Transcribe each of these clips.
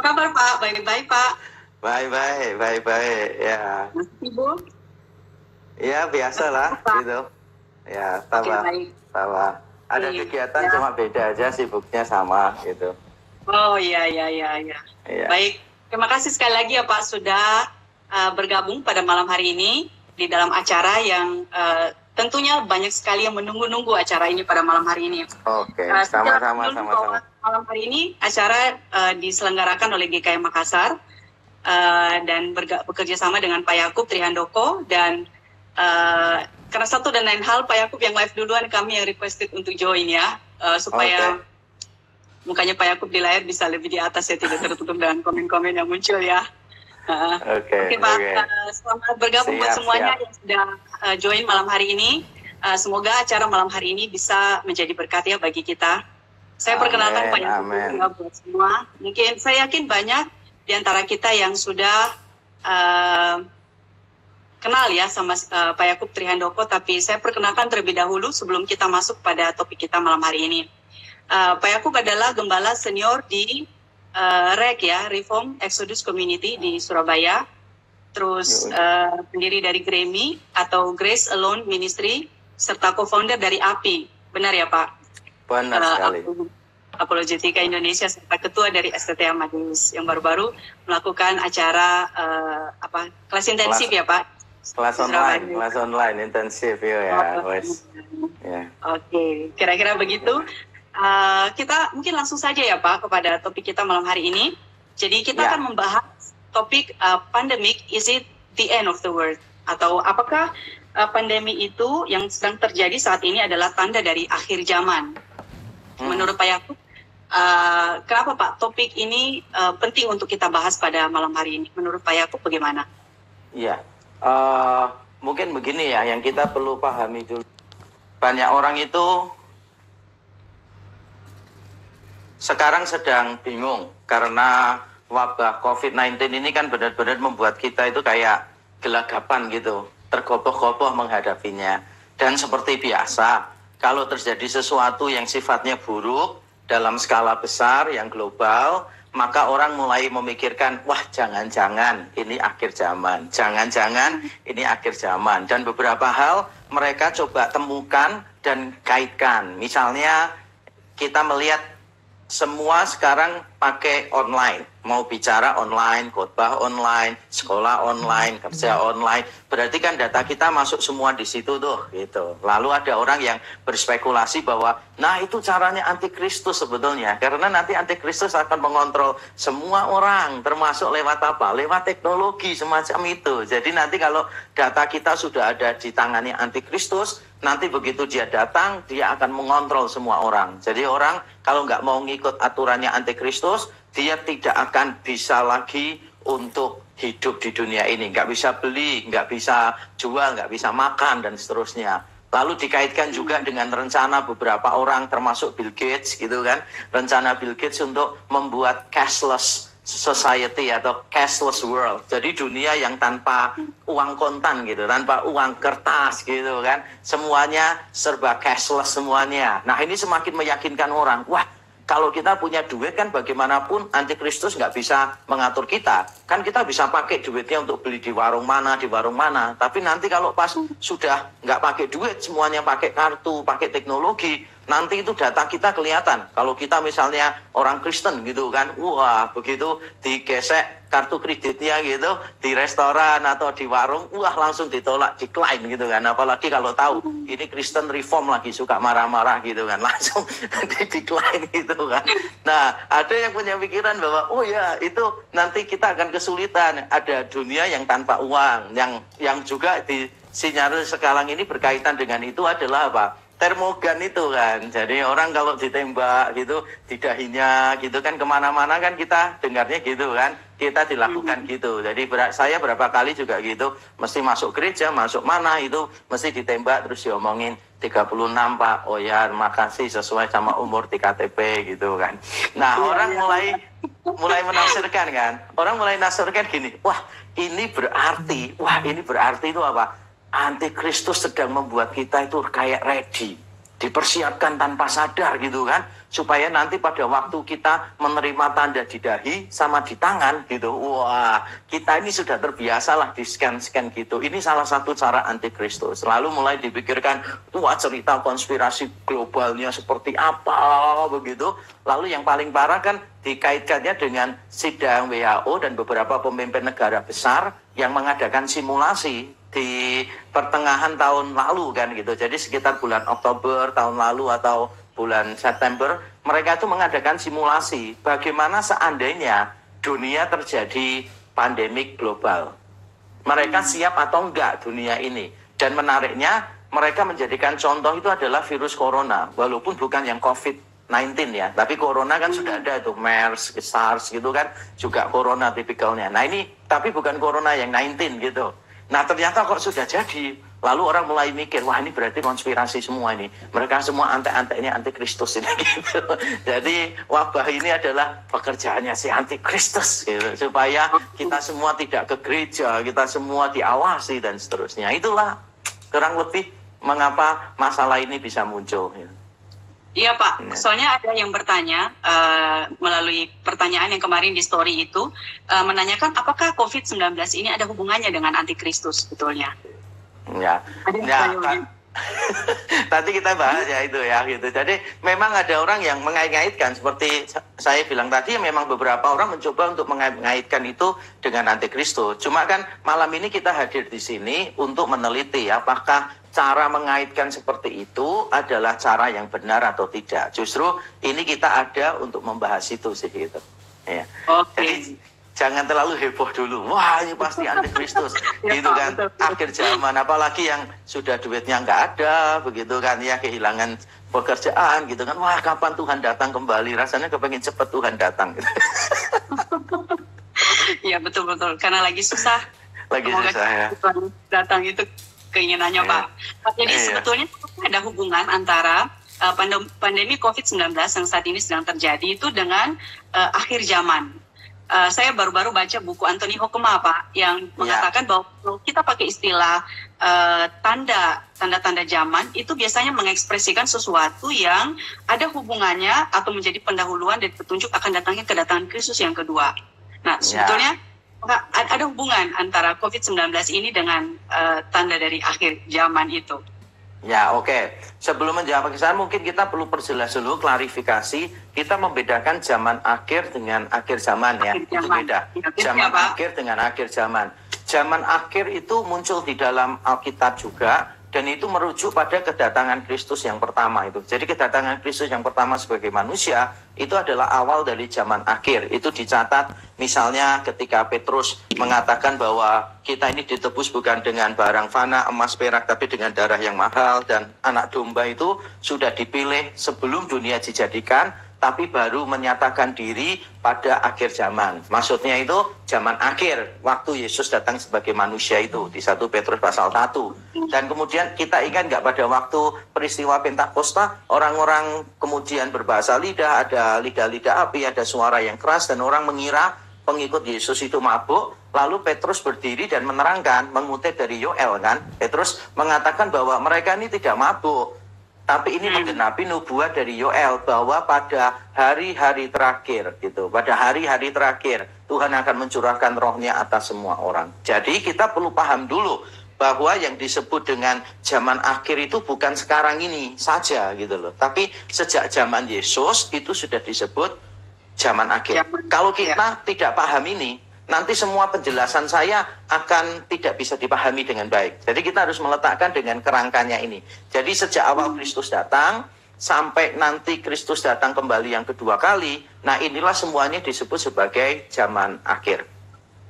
Apa kabar Pak? Baik-baik Pak. Baik. Ya, Masih sibuk? ya biasalah Pak. gitu. Ya, Oke, baik. sama. Ada Oke, kegiatan ya. cuma beda aja, sibuknya sama gitu. Oh iya. Iya. Baik. Terima kasih sekali lagi ya Pak sudah bergabung pada malam hari ini di dalam acara yang tentunya banyak sekali yang menunggu-nunggu acara ini pada malam hari ini. Oke, Secara sama-sama. bahwa malam hari ini acara diselenggarakan oleh GKI Makassar dan bekerja sama dengan Pak Yakub Trihandoko dan karena satu dan lain hal Pak Yakub yang live duluan, kami yang requested untuk join ya supaya mukanya Pak Yakub di layar bisa lebih di atas ya, tidak tertutup dengan komen-komen yang muncul ya. Oke Pak, selamat bergabung buat semuanya yang sudah join malam hari ini. Semoga acara malam hari ini bisa menjadi berkat ya bagi kita. Saya perkenalkan Pak Yakub buat semua. Mungkin saya yakin banyak di antara kita yang sudah kenal ya sama Pak Yakub Trihandoko, tapi saya perkenalkan terlebih dahulu sebelum kita masuk pada topik kita malam hari ini. Pak Yakub adalah gembala senior di REC ya, Reform Exodus Community di Surabaya. Terus pendiri dari GREMI atau Grace Alone Ministry, serta co-founder dari API. Benar ya Pak? Benar sekali. Apologetika Indonesia, serta ketua dari STT Amadeus yang baru-baru melakukan acara kelas intensif ya Pak? Kelas online intensif ya. Oke, kira-kira begitu. Kita mungkin langsung saja ya Pak kepada topik kita malam hari ini. Jadi kita akan membahas topik pandemic, is it the end of the world? Atau apakah pandemi itu yang sedang terjadi saat ini adalah tanda dari akhir zaman? Menurut Pak Yakub, kenapa Pak topik ini penting untuk kita bahas pada malam hari ini? Menurut Pak Yakub bagaimana? Iya, mungkin begini ya, yang kita perlu pahami dulu. Banyak orang itu sekarang sedang bingung karena wabah COVID-19 ini kan benar-benar membuat kita itu kayak gelagapan gitu, tergopoh-gopoh menghadapinya. Dan seperti biasa, kalau terjadi sesuatu yang sifatnya buruk dalam skala besar yang global, maka orang mulai memikirkan, wah jangan-jangan ini akhir zaman, jangan-jangan ini akhir zaman. Dan beberapa hal mereka coba temukan dan kaitkan. Misalnya kita melihat semua sekarang pakai online, mau bicara online, khotbah online, sekolah online, kerja online. Berarti kan data kita masuk semua di situ tuh, gitu. Lalu ada orang yang berspekulasi bahwa, nah itu caranya antikristus sebetulnya, karena nanti antikristus akan mengontrol semua orang, termasuk lewat apa? Lewat teknologi semacam itu. Jadi nanti kalau data kita sudah ada di tangannya antikristus, nanti begitu dia datang, dia akan mengontrol semua orang. Jadi orang kalau nggak mau ngikut aturannya antikristus, dia tidak akan bisa lagi untuk hidup di dunia ini. Nggak bisa beli, nggak bisa jual, nggak bisa makan, dan seterusnya. Lalu dikaitkan juga dengan rencana beberapa orang, termasuk Bill Gates gitu kan. Rencana Bill Gates untuk membuat cashless society atau cashless world. Jadi dunia yang tanpa uang kontan gitu, tanpa uang kertas gitu kan. Semuanya serba cashless semuanya. Nah ini semakin meyakinkan orang, wah kalau kita punya duit kan bagaimanapun antikristus nggak bisa mengatur kita. Kan kita bisa pakai duitnya untuk beli di warung mana. Tapi nanti kalau pas sudah nggak pakai duit, semuanya pakai kartu, pakai teknologi, nanti itu data kita kelihatan. Kalau kita misalnya orang Kristen gitu kan, wah begitu digesek kartu kreditnya gitu di restoran atau di warung, wah langsung ditolak, decline gitu kan. Apalagi kalau tahu ini Kristen Reform lagi suka marah-marah gitu kan, langsung di decline gitu kan. Nah ada yang punya pikiran bahwa oh ya itu nanti kita akan kesulitan, ada dunia yang tanpa uang. Yang juga di sinyal sekarang ini berkaitan dengan itu adalah apa? Termogan itu kan, jadi orang kalau ditembak gitu, di dahinya gitu kan, kemana-mana kan kita dengarnya gitu kan, kita dilakukan gitu. Jadi saya berapa kali juga gitu, mesti masuk gereja, masuk mana itu, mesti ditembak, terus diomongin 36 Pak, oh ya makasih sesuai sama umur di KTP gitu kan. Nah orang mulai menafsirkan kan, orang mulai menafsirkan gini, wah ini berarti itu apa? Antikristus sedang membuat kita itu kayak ready, dipersiapkan tanpa sadar gitu kan, supaya nanti pada waktu kita menerima tanda di dahi sama di tangan gitu, wah kita ini sudah terbiasa lah di scan gitu. Ini salah satu cara antikristus. Lalu mulai dipikirkan, wah cerita konspirasi globalnya seperti apa begitu. Lalu yang paling parah kan dikaitkannya dengan sidang WHO dan beberapa pemimpin negara besar yang mengadakan simulasi di pertengahan tahun lalu kan gitu. Jadi sekitar bulan Oktober tahun lalu atau bulan September, mereka itu mengadakan simulasi bagaimana seandainya dunia terjadi pandemik global. Mereka siap atau enggak dunia ini. Dan menariknya, mereka menjadikan contoh itu adalah virus corona, walaupun bukan yang COVID-19 ya, tapi corona kan sudah ada itu, MERS, SARS gitu kan, juga corona tipikalnya. Nah ini, tapi bukan corona yang 19 gitu. Nah ternyata kok sudah jadi, lalu orang mulai mikir, wah ini berarti konspirasi semua ini. Mereka semua antek-antek ini antikristus ini gitu. Jadi wabah ini adalah pekerjaannya si antikristus gitu. Supaya kita semua tidak ke gereja, kita semua diawasi dan seterusnya. Itulah kurang lebih mengapa masalah ini bisa muncul. Gitu. Iya Pak, soalnya ada yang bertanya melalui pertanyaan yang kemarin di story itu menanyakan apakah COVID-19 ini ada hubungannya dengan antikristus sebetulnya? Ya, tadi kita bahas ya itu ya gitu. Jadi memang ada orang yang mengait-ngaitkan seperti saya bilang tadi, memang beberapa orang mencoba untuk mengait-ngaitkan itu dengan antikristus. Cuma kan malam ini kita hadir di sini untuk meneliti apakah cara mengaitkan seperti itu adalah cara yang benar atau tidak. Justru ini kita ada untuk membahas itu sih gitu. Ya. Jadi jangan terlalu heboh dulu. Wah ini pasti antikristus, gitu kan. Akhir zaman, apalagi yang sudah duitnya nggak ada, begitu kan ya, kehilangan pekerjaan, gitu kan. Wah kapan Tuhan datang kembali? Rasanya kepengen cepat Tuhan datang. Gitu. Iya betul, karena lagi susah. Lagi susah ya. Tuhan datang itu keinginannya Pak. Jadi sebetulnya ada hubungan antara pandemi COVID-19 yang saat ini sedang terjadi itu dengan akhir zaman. Saya baru-baru baca buku Anthony Hoekema Pak, yang mengatakan bahwa kita pakai istilah tanda-tanda zaman itu biasanya mengekspresikan sesuatu yang ada hubungannya atau menjadi pendahuluan dan petunjuk akan datangnya kedatangan Kristus yang kedua. Nah sebetulnya ada hubungan antara COVID-19 ini dengan tanda dari akhir zaman itu. Ya oke. Sebelum menjawab kesalahan mungkin kita perlu perjelas dulu, klarifikasi. Kita membedakan zaman akhir dengan akhir zaman ya. Itu beda. Zaman akhir dengan akhir zaman. Zaman akhir itu muncul di dalam Alkitab juga. Dan itu merujuk pada kedatangan Kristus yang pertama itu. Jadi kedatangan Kristus yang pertama sebagai manusia itu adalah awal dari zaman akhir. Itu dicatat misalnya ketika Petrus mengatakan bahwa kita ini ditebus bukan dengan barang fana, emas, perak, tapi dengan darah yang mahal. Dan anak domba itu sudah dipilih sebelum dunia dijadikan, tapi baru menyatakan diri pada akhir zaman. Maksudnya itu zaman akhir, waktu Yesus datang sebagai manusia itu, di 1 Petrus pasal 1. Dan kemudian kita ingat nggak pada waktu peristiwa Pentakosta, orang-orang kemudian berbahasa lidah, ada lidah-lidah api, ada suara yang keras, dan orang mengira pengikut Yesus itu mabuk. Lalu Petrus berdiri dan menerangkan, mengutip dari Yoel kan, Petrus mengatakan bahwa mereka ini tidak mabuk. Tapi ini menggenapi nubuat dari Yoel bahwa pada hari-hari terakhir gitu, pada hari-hari terakhir Tuhan akan mencurahkan rohnya atas semua orang. Jadi kita perlu paham dulu bahwa yang disebut dengan zaman akhir itu bukan sekarang ini saja gitu loh. Tapi sejak zaman Yesus itu sudah disebut zaman akhir. Kalau kita tidak paham ini, nanti semua penjelasan saya akan tidak bisa dipahami dengan baik. Jadi kita harus meletakkan dengan kerangkanya ini. Jadi sejak awal Kristus datang, sampai nanti Kristus datang kembali yang kedua kali, nah inilah semuanya disebut sebagai zaman akhir.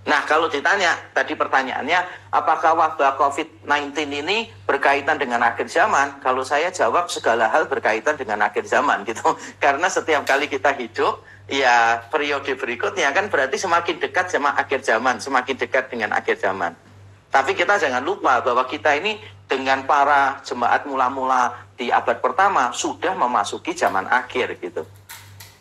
Nah kalau ditanya, tadi pertanyaannya, apakah wabah COVID-19 ini berkaitan dengan akhir zaman? Kalau saya jawab, segala hal berkaitan dengan akhir zaman gitu. Karena setiap kali kita hidup, ya periode berikutnya kan berarti semakin dekat sama akhir zaman, semakin dekat dengan akhir zaman. Tapi kita jangan lupa bahwa kita ini dengan para jemaat mula-mula di abad pertama sudah memasuki zaman akhir gitu.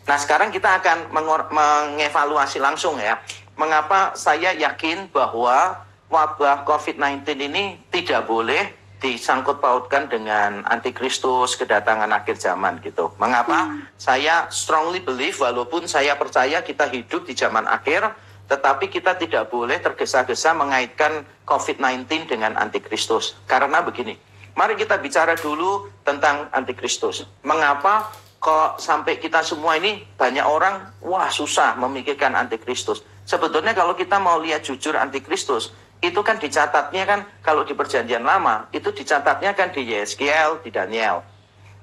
Nah sekarang kita akan mengevaluasi langsung ya, mengapa saya yakin bahwa wabah COVID-19 ini tidak boleh disangkut pautkan dengan antikristus, kedatangan akhir zaman gitu. Mengapa? Saya strongly believe, walaupun saya percaya kita hidup di zaman akhir, tetapi kita tidak boleh tergesa-gesa mengaitkan COVID-19 dengan antikristus. Karena begini, mari kita bicara dulu tentang antikristus. Mengapa kok sampai kita semua ini banyak orang, wah susah memikirkan antikristus. Sebetulnya kalau kita mau lihat jujur antikristus, itu kan dicatatnya kan kalau di perjanjian lama, itu dicatatnya kan di Yeskiel, di Daniel.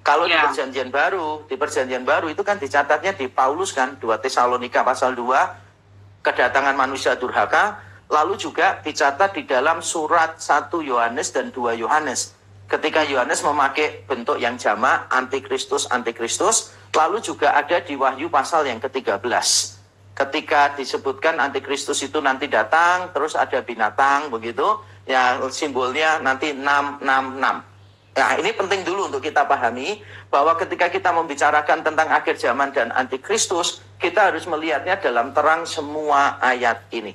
Kalau di perjanjian baru itu kan dicatatnya di Paulus kan, 2 Tesalonika pasal 2, kedatangan manusia durhaka, lalu juga dicatat di dalam surat 1 Yohanes dan 2 Yohanes. Ketika Yohanes memakai bentuk yang jamak, antikristus, lalu juga ada di Wahyu pasal yang ke-13. Ketika disebutkan antikristus itu nanti datang, terus ada binatang, begitu, yang simbolnya nanti 666. Nah, ini penting dulu untuk kita pahami, bahwa ketika kita membicarakan tentang akhir zaman dan antikristus, kita harus melihatnya dalam terang semua ayat ini.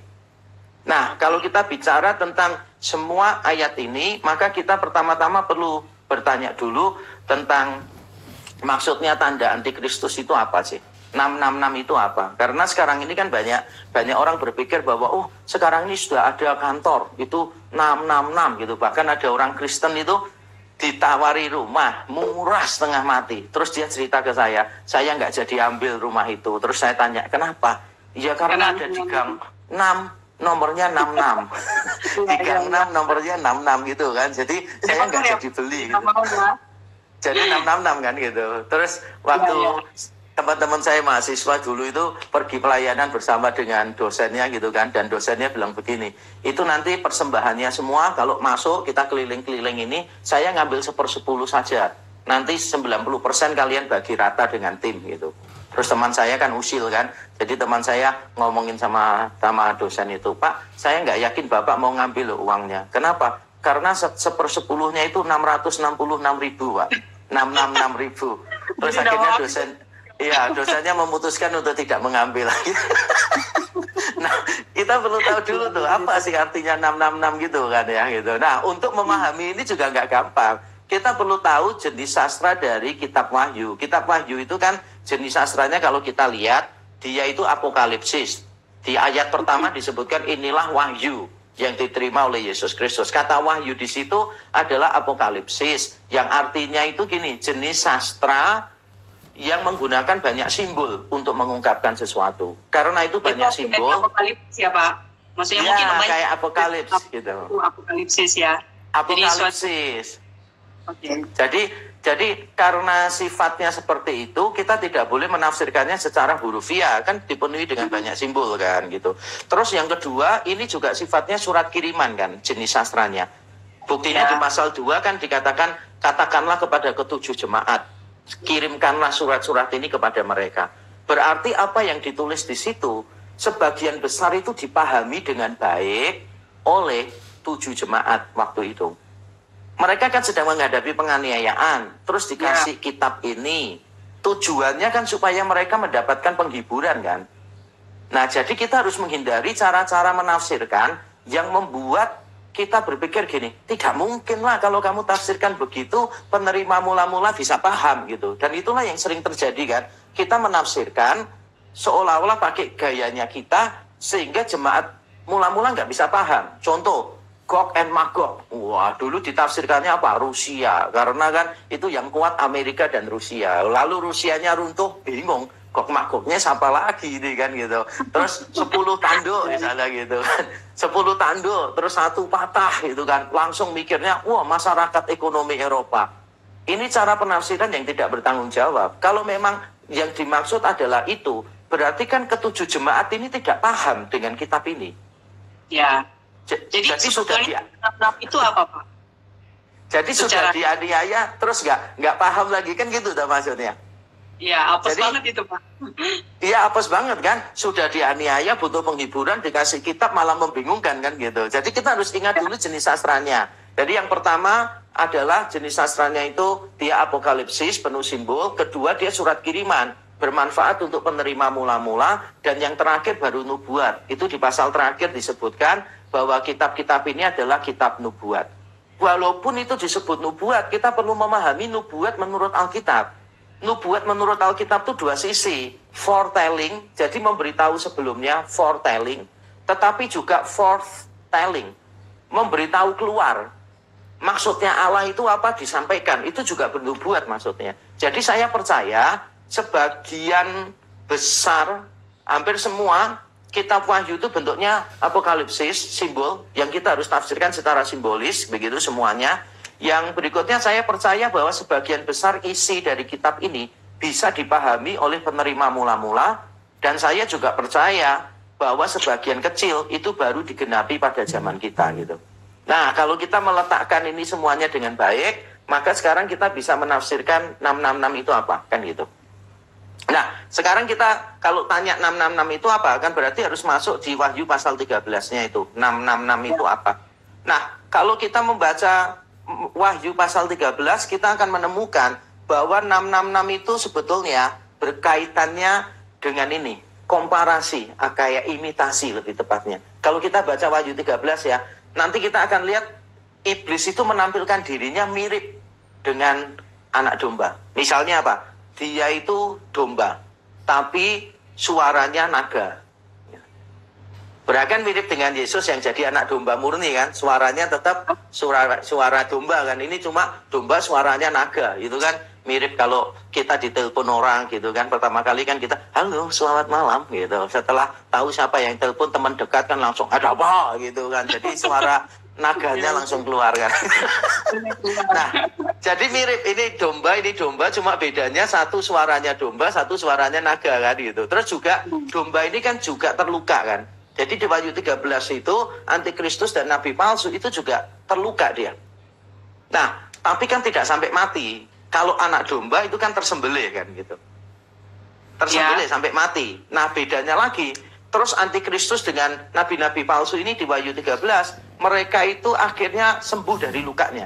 Nah, kalau kita bicara tentang semua ayat ini, maka kita pertama-tama perlu bertanya dulu tentang maksudnya tanda antikristus itu apa sih? 666 itu apa? Karena sekarang ini kan banyak orang berpikir bahwa oh sekarang ini sudah ada kantor itu 666 gitu. Bahkan ada orang Kristen itu ditawari rumah murah setengah mati. Terus dia cerita ke saya nggak jadi ambil rumah itu. Terus saya tanya kenapa? Ya karena ada di gang 6 nomornya 66. Di gang 6 nomornya 66 gitu kan. Jadi saya nggak jadi beli gitu. Jadi 666 kan gitu. Terus waktu teman-teman saya mahasiswa dulu itu pergi pelayanan bersama dengan dosennya gitu kan, dan dosennya bilang begini, itu nanti persembahannya semua kalau masuk kita keliling-keliling ini saya ngambil 1/10 saja, nanti 90% kalian bagi rata dengan tim gitu. Terus teman saya kan usil kan, jadi teman saya ngomongin sama dosen itu, Pak saya nggak yakin Bapak mau ngambil loh uangnya. Kenapa? Karena 1/10-nya itu 666.000 Pak, 666.000. Terus akhirnya dosennya memutuskan untuk tidak mengambil lagi. Nah, kita perlu tahu dulu tuh apa sih artinya 666 gitu kan ya gitu. Nah, untuk memahami ini juga nggak gampang. Kita perlu tahu jenis sastra dari kitab Wahyu. Kitab Wahyu itu kan jenis sastranya kalau kita lihat dia itu apokalipsis. Di ayat pertama disebutkan inilah wahyu yang diterima oleh Yesus Kristus. Kata wahyu di situ adalah apokalipsis, yang artinya itu gini, jenis sastra yang menggunakan banyak simbol untuk mengungkapkan sesuatu. Karena itu banyak simbol. Apokalipsis ya Pak? Maksudnya mungkin namanya kayak apokalips gitu. Apokalipsis ya. Apokalipsis. Oke. Jadi karena sifatnya seperti itu, kita tidak boleh menafsirkannya secara hurufiah, kan dipenuhi dengan banyak simbol kan gitu. Terus yang kedua, ini juga sifatnya surat kiriman kan, jenis sastranya. Buktinya di pasal 2 kan dikatakan, katakanlah kepada ketujuh jemaat, kirimkanlah surat-surat ini kepada mereka. Berarti apa yang ditulis di situ sebagian besar itu dipahami dengan baik oleh 7 jemaat waktu itu. Mereka kan sedang menghadapi penganiayaan, terus dikasih kitab ini. Tujuannya kan supaya mereka mendapatkan penghiburan kan. Nah, jadi kita harus menghindari cara-cara menafsirkan yang membuat kita berpikir gini, tidak mungkin lah kalau kamu tafsirkan begitu, penerima mula-mula bisa paham gitu. Dan itulah yang sering terjadi kan. Kita menafsirkan seolah-olah pakai gayanya kita, sehingga jemaat mula-mula nggak bisa paham. Contoh, Gog and Magog. Wah, dulu ditafsirkannya apa? Rusia. Karena kan itu yang kuat Amerika dan Rusia. Lalu Rusianya runtuh, bingung. Gog Magognya siapa lagi ini kan gitu. Terus 10 tanduk misalnya gitu kan. 10 tanduk, terus 1 patah gitu kan. Langsung mikirnya, wah masyarakat ekonomi Eropa. Ini cara penafsiran yang tidak bertanggung jawab. Kalau memang yang dimaksud adalah itu, berarti kan ketujuh jemaat ini tidak paham dengan kitab ini. Ya. Jadi sudah itu apa Pak? Jadi sudah dianiaya, terus nggak paham lagi kan gitu dah maksudnya. Iya, apes banget itu Pak. Iya, apes banget kan. Sudah dianiaya, butuh penghiburan, dikasih kitab malah membingungkan kan gitu. Jadi kita harus ingat dulu jenis sastranya. Jadi yang pertama adalah jenis sastranya itu dia apokalipsis, penuh simbol. Kedua dia surat kiriman, bermanfaat untuk penerima mula-mula. Dan yang terakhir baru nubuat. Itu di pasal terakhir disebutkan bahwa kitab-kitab ini adalah kitab nubuat. walaupun itu disebut nubuat, kita perlu memahami nubuat menurut Alkitab. Nubuat menurut Alkitab itu dua sisi. Foretelling, jadi memberitahu sebelumnya, foretelling. Tetapi juga forthtelling, memberitahu keluar. Maksudnya Allah itu apa disampaikan, itu juga bernubuat maksudnya. Jadi saya percaya sebagian besar, hampir semua kitab Wahyu itu bentuknya apokalipsis, simbol, yang kita harus tafsirkan secara simbolis, begitu semuanya. Yang berikutnya saya percaya bahwa sebagian besar isi dari kitab ini bisa dipahami oleh penerima mula-mula, dan saya juga percaya bahwa sebagian kecil itu baru digenapi pada zaman kita gitu. Nah, kalau kita meletakkan ini semuanya dengan baik, maka sekarang kita bisa menafsirkan 666 itu apa, kan gitu. Nah, sekarang kita kalau tanya 666 itu apa, kan berarti harus masuk di Wahyu pasal 13-nya itu. 666 itu apa? Nah, kalau kita membaca Wahyu pasal 13, kita akan menemukan bahwa 666 itu sebetulnya berkaitannya dengan ini, komparasi, kayak imitasi lebih tepatnya. Kalau kita baca Wahyu 13 ya, nanti kita akan lihat iblis itu menampilkan dirinya mirip dengan anak domba. Misalnya apa? Dia itu domba, tapi suaranya naga. Berarti mirip dengan Yesus yang jadi anak domba murni kan, suaranya tetap suara domba kan, ini cuma domba suaranya naga, gitu kan. Mirip kalau kita ditelepon orang gitu kan, pertama kali kan kita, halo selamat malam gitu. Setelah tahu siapa yang telepon, teman dekat kan langsung, ada apa gitu kan. Jadi suara naganya langsung keluar kan. Nah, jadi mirip, ini domba, cuma bedanya satu suaranya domba, satu suaranya naga kan gitu. Terus juga domba ini kan juga terluka kan. Jadi di Wahyu 13 itu antikristus dan nabi palsu itu juga terluka dia. Nah, tapi kan tidak sampai mati. Kalau anak domba itu kan tersembelih kan gitu. Tersembelih sampai mati. Nah, bedanya lagi, terus antikristus dengan nabi-nabi palsu ini di Wahyu 13, mereka itu akhirnya sembuh dari lukanya.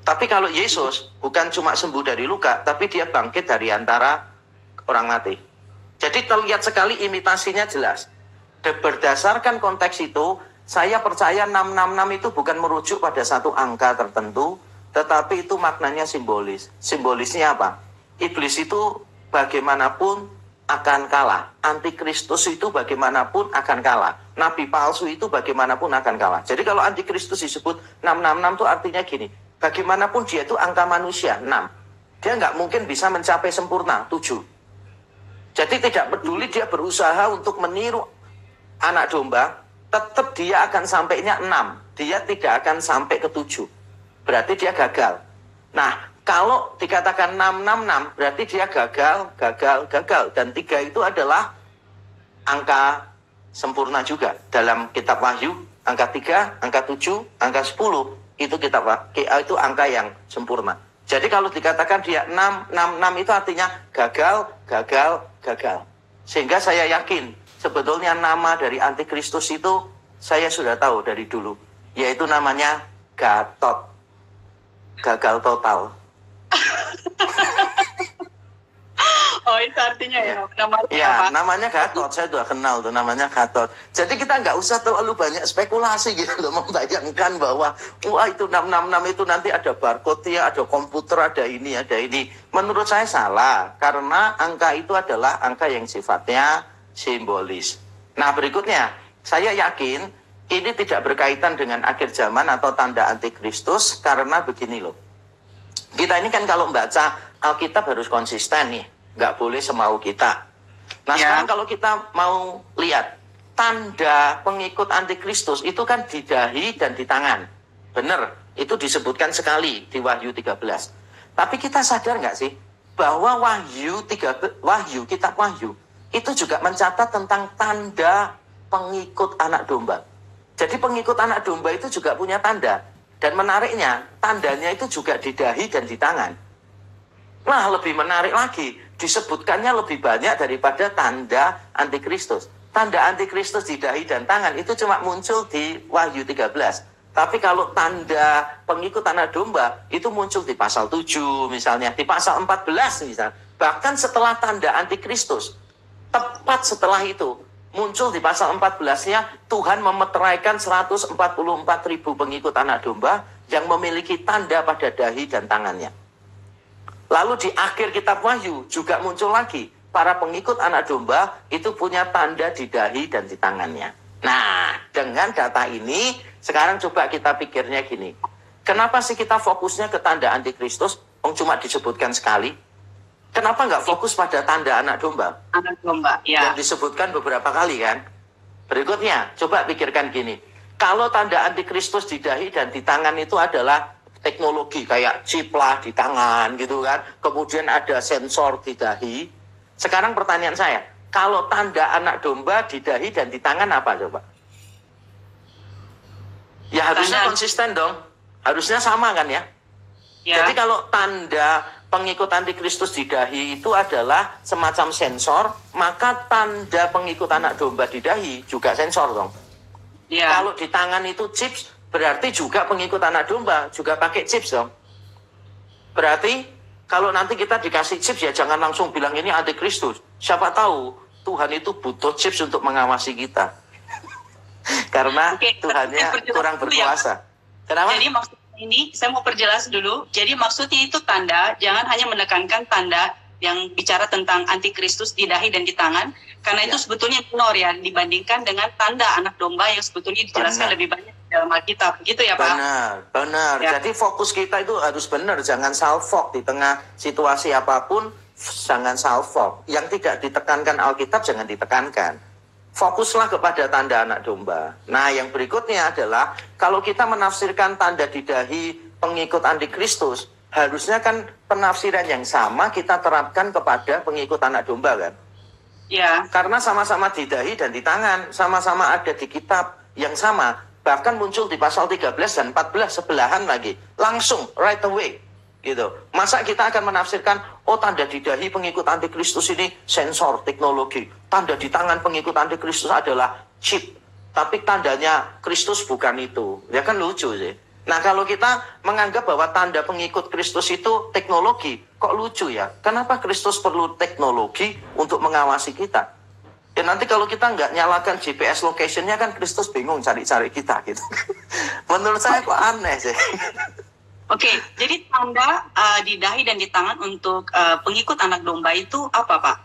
Tapi kalau Yesus bukan cuma sembuh dari luka, tapi dia bangkit dari antara orang mati. Jadi terlihat sekali imitasinya jelas. Berdasarkan konteks itu, saya percaya 666 itu bukan merujuk pada satu angka tertentu, tetapi itu maknanya simbolis. Simbolisnya apa? Iblis itu bagaimanapun akan kalah. Antikristus itu bagaimanapun akan kalah. Nabi palsu itu bagaimanapun akan kalah. Jadi kalau antikristus disebut 666 itu artinya gini, bagaimanapun dia itu angka manusia, 6. Dia nggak mungkin bisa mencapai sempurna, 7. Jadi tidak peduli dia berusaha untuk meniru anak domba, tetap dia akan sampainya 6. Dia tidak akan sampai ke 7. Berarti dia gagal. Nah, kalau dikatakan 666, berarti dia gagal. Dan 3 itu adalah angka sempurna juga. Dalam kitab Wahyu, angka 3, angka 7, angka 10, itu itu angka yang sempurna. Jadi kalau dikatakan dia 666 itu artinya gagal. Sehingga saya yakin, sebetulnya nama dari antikristus itu saya sudah tahu dari dulu, yaitu namanya Gatot, gagal total. Oh, itu artinya ya, namanya Gatot, saya sudah kenal tuh namanya Gatot. Jadi kita nggak usah terlalu banyak spekulasi gitu loh, membayangkan bahwa wah itu 666 itu nanti ada barcode-nya, ada komputer, ada ini. Menurut saya salah, karena angka itu adalah angka yang sifatnya simbolis. Nah, berikutnya, saya yakin ini tidak berkaitan dengan akhir zaman atau tanda antikristus, karena begini loh. Kita ini kan kalau membaca Alkitab harus konsisten nih, nggak boleh semau kita. Nah, sekarang kalau kita mau lihat tanda pengikut antikristus itu kan di dahi dan di tangan. Benar, itu disebutkan sekali di Wahyu 13. Tapi kita sadar nggak sih bahwa kitab Wahyu itu juga mencatat tentang tanda pengikut anak domba. Jadi pengikut anak domba itu juga punya tanda. Dan menariknya, tandanya itu juga di dahi dan di tangan. Nah, lebih menarik lagi, disebutkannya lebih banyak daripada tanda antikristus. Tanda antikristus di dahi dan tangan itu cuma muncul di Wahyu 13. Tapi kalau tanda pengikut anak domba itu muncul di pasal 7 misalnya, di pasal 14 misalnya. Bahkan setelah tanda antikristus, tepat setelah itu, muncul di pasal 14-nya, Tuhan memeteraikan 144.000 pengikut anak domba yang memiliki tanda pada dahi dan tangannya. Lalu di akhir kitab Wahyu juga muncul lagi, para pengikut anak domba itu punya tanda di dahi dan di tangannya. Nah, dengan data ini, sekarang coba kita pikirnya gini. Kenapa sih kita fokusnya ke tanda antikristus? Cuma disebutkan sekali. Kenapa nggak fokus pada tanda anak domba? Anak domba, ya. Yang disebutkan beberapa kali kan? Berikutnya, coba pikirkan gini. Kalau tanda antikristus di dahi dan di tangan itu adalah teknologi kayak chip lah di tangan gitu kan. Kemudian ada sensor di dahi. Sekarang pertanyaan saya, kalau tanda anak domba di dahi dan di tangan apa coba? Ya harusnya konsisten dong. Harusnya sama kan ya? Ya. Jadi kalau tanda pengikut antikristus di dahi itu adalah semacam sensor, maka tanda pengikut anak domba di dahi juga sensor dong. Ya. Kalau di tangan itu chips, berarti juga pengikut anak domba juga pakai chips dong. Berarti kalau nanti kita dikasih chips ya jangan langsung bilang ini antikristus. Siapa tahu Tuhan itu butuh chips untuk mengawasi kita. Karena Tuhannya kurang berkuasa. Kenapa? Jadi maksudnya ini saya mau perjelas dulu. Jadi maksudnya itu tanda, jangan hanya menekankan tanda yang bicara tentang antikristus di dahi dan di tangan, karena itu sebetulnya minor ya dibandingkan dengan tanda anak domba yang sebetulnya dijelaskan lebih banyak dalam Alkitab. Gitu ya Pak? Benar. Ya. Jadi fokus kita itu harus benar, jangan salfok di tengah situasi apapun, jangan salfok. Yang tidak ditekankan Alkitab jangan ditekankan. Fokuslah kepada tanda anak domba. Nah, yang berikutnya adalah kalau kita menafsirkan tanda di dahi pengikut antikristus, harusnya kan penafsiran yang sama kita terapkan kepada pengikut anak domba kan? Ya. Karena sama-sama di dahi dan di tangan, sama-sama ada di kitab yang sama. Bahkan muncul di pasal 13 dan 14 sebelahan lagi. Langsung, right away. Gitu. Masa kita akan menafsirkan, oh tanda di dahi pengikut antikristus ini sensor teknologi, tanda di tangan pengikut antikristus adalah chip, tapi tandanya Kristus bukan itu. Ya kan lucu sih. Nah kalau kita menganggap bahwa tanda pengikut Kristus itu teknologi, kok lucu ya? Kenapa Kristus perlu teknologi untuk mengawasi kita? Ya nanti kalau kita nggak nyalakan GPS location-nya kan Kristus bingung cari-cari kita gitu. Menurut saya kok aneh sih. Oke, jadi tanda di dahi dan di tangan untuk pengikut anak domba itu apa, Pak?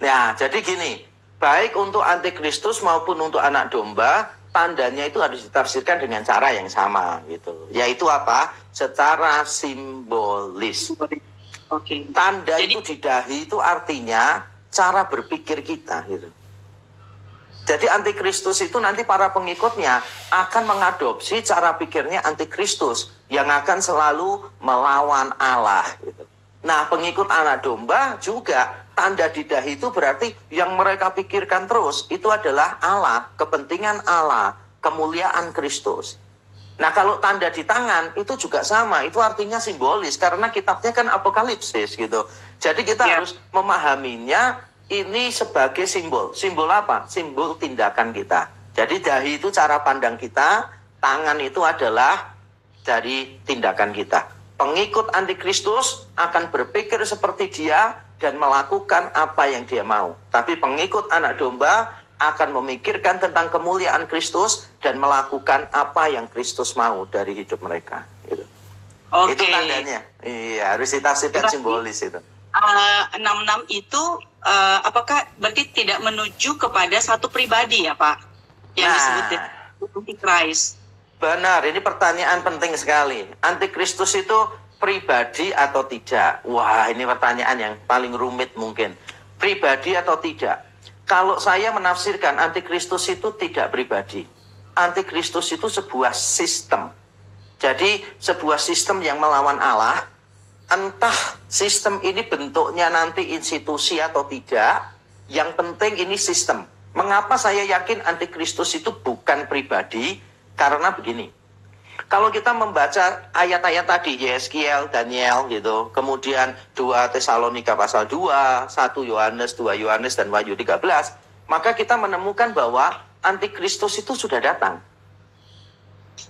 Ya, jadi gini, baik untuk antikristus maupun untuk anak domba, tandanya itu harus ditafsirkan dengan cara yang sama, gitu. Yaitu apa? Secara simbolis. Oke. Tanda itu di dahi itu artinya cara berpikir kita, gitu. Jadi antikristus itu nanti para pengikutnya akan mengadopsi cara pikirnya antikristus yang akan selalu melawan Allah. Gitu. Nah pengikut anak domba juga tanda di dahi itu berarti yang mereka pikirkan terus itu adalah Allah, kepentingan Allah, kemuliaan Kristus. Nah kalau tanda di tangan itu juga sama, itu artinya simbolis karena kitabnya kan apokalipsis gitu. Jadi kita harus memahaminya ini sebagai simbol. Simbol apa? Simbol tindakan kita. Jadi dahi itu cara pandang kita, tangan itu adalah dari tindakan kita. Pengikut antikristus akan berpikir seperti dia dan melakukan apa yang dia mau. Tapi pengikut anak domba akan memikirkan tentang kemuliaan Kristus dan melakukan apa yang Kristus mau dari hidup mereka. Gitu. Itu tandanya. Iya, harus ditafsirkan simbolis itu. 66 itu apakah berarti tidak menuju kepada satu pribadi ya Pak? Yang disebut Antikristus. Benar, ini pertanyaan penting sekali. Antikristus itu pribadi atau tidak? Wah, ini pertanyaan yang paling rumit mungkin. Pribadi atau tidak? Kalau saya menafsirkan antikristus itu tidak pribadi. Antikristus itu sebuah sistem. Jadi sebuah sistem yang melawan Allah. Entah sistem ini bentuknya nanti institusi atau tidak, yang penting ini sistem. Mengapa saya yakin antikristus itu bukan pribadi? Karena begini, kalau kita membaca ayat-ayat tadi, Yeskiel, Daniel gitu, kemudian 2 Tesalonika pasal 2, 1 Yohanes, 2 Yohanes, dan Wahyu 13, maka kita menemukan bahwa antikristus itu sudah datang.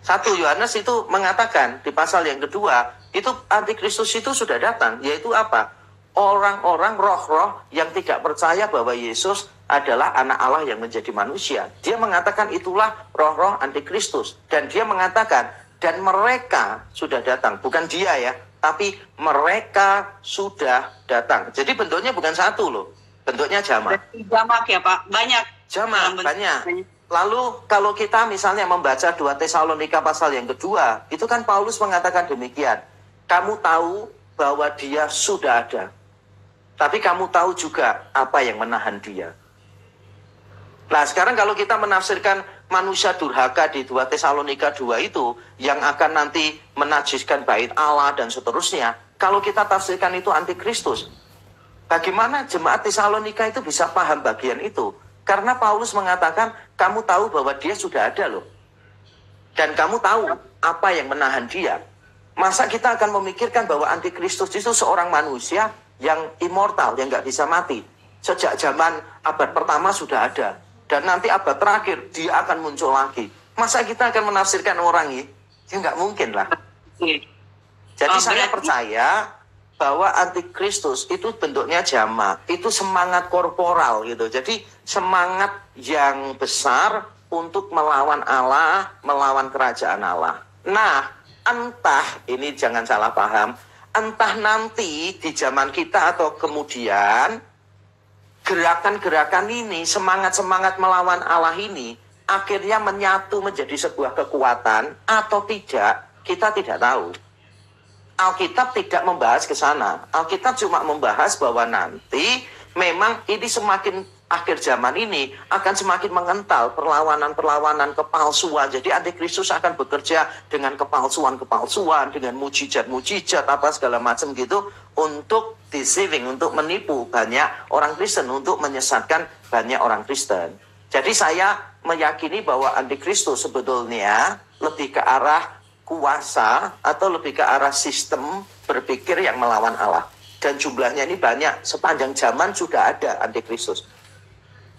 1 Yohanes itu mengatakan di pasal yang kedua, itu antikristus itu sudah datang, yaitu apa? Orang-orang roh-roh yang tidak percaya bahwa Yesus adalah anak Allah yang menjadi manusia. Dia mengatakan itulah roh-roh antikristus. Dan dia mengatakan Dan mereka sudah datang, bukan dia ya, tapi mereka sudah datang. Jadi bentuknya bukan satu loh, bentuknya jamak. Jamak ya Pak, banyak. Jamak, banyak. Lalu kalau kita misalnya membaca 2 Tesalonika pasal yang kedua, itu kan Paulus mengatakan demikian. Kamu tahu bahwa dia sudah ada, tapi kamu tahu juga apa yang menahan dia. Nah sekarang kalau kita menafsirkan manusia durhaka di 2 Tesalonika 2 itu yang akan nanti menajiskan bait Allah dan seterusnya, kalau kita tafsirkan itu antikristus, bagaimana jemaat Tesalonika itu bisa paham bagian itu? Karena Paulus mengatakan kamu tahu bahwa dia sudah ada loh, dan kamu tahu apa yang menahan dia. Masa kita akan memikirkan bahwa antikristus itu seorang manusia yang immortal, yang nggak bisa mati? Sejak zaman abad pertama sudah ada. Dan nanti abad terakhir dia akan muncul lagi. Masa kita akan menafsirkan orang ini? Ya nggak mungkin lah. Jadi saya percaya bahwa antikristus itu bentuknya jamak. Itu semangat korporal gitu. Jadi semangat yang besar untuk melawan Allah, melawan kerajaan Allah. Nah, entah, ini jangan salah paham, entah nanti di zaman kita atau kemudian gerakan-gerakan ini, semangat-semangat melawan Allah ini akhirnya menyatu menjadi sebuah kekuatan atau tidak, kita tidak tahu. Alkitab tidak membahas ke sana. Alkitab cuma membahas bahwa nanti memang ini semakin akhir zaman ini akan semakin mengental perlawanan-perlawanan kepalsuan. Jadi antikristus akan bekerja dengan kepalsuan-kepalsuan, dengan mujizat-mujizat apa segala macam gitu untuk deceiving, untuk menipu banyak orang Kristen, untuk menyesatkan banyak orang Kristen. Jadi saya meyakini bahwa antikristus sebetulnya lebih ke arah kuasa atau lebih ke arah sistem berpikir yang melawan Allah. Dan jumlahnya ini banyak, sepanjang zaman sudah ada antikristus.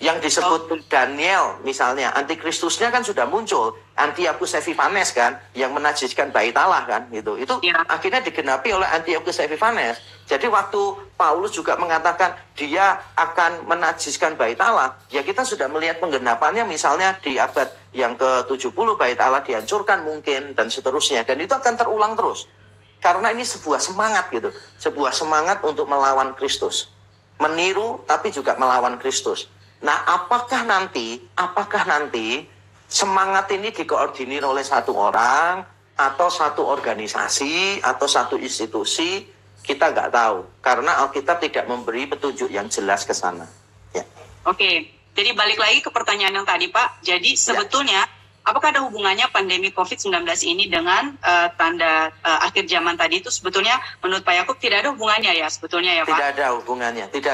Yang disebut Daniel misalnya, antikristusnya kan sudah muncul, Antiochus Epiphanes kan, yang menajiskan bait Allah kan, gitu. Itu akhirnya digenapi oleh Antiochus Epiphanes. Jadi waktu Paulus juga mengatakan dia akan menajiskan bait Allah, ya kita sudah melihat penggenapannya misalnya di abad yang ke-70 bait Allah dihancurkan mungkin dan seterusnya, dan itu akan terulang terus. Karena ini sebuah semangat gitu, sebuah semangat untuk melawan Kristus, meniru tapi juga melawan Kristus. Nah, apakah nanti semangat ini dikoordinir oleh satu orang atau satu organisasi atau satu institusi? Kita nggak tahu karena Alkitab tidak memberi petunjuk yang jelas ke sana. Ya. Oke, jadi balik lagi ke pertanyaan yang tadi Pak. Jadi sebetulnya apakah ada hubungannya pandemi COVID-19 ini dengan tanda akhir zaman tadi itu sebetulnya menurut Pak Yakub tidak ada hubungannya ya sebetulnya ya Pak? Tidak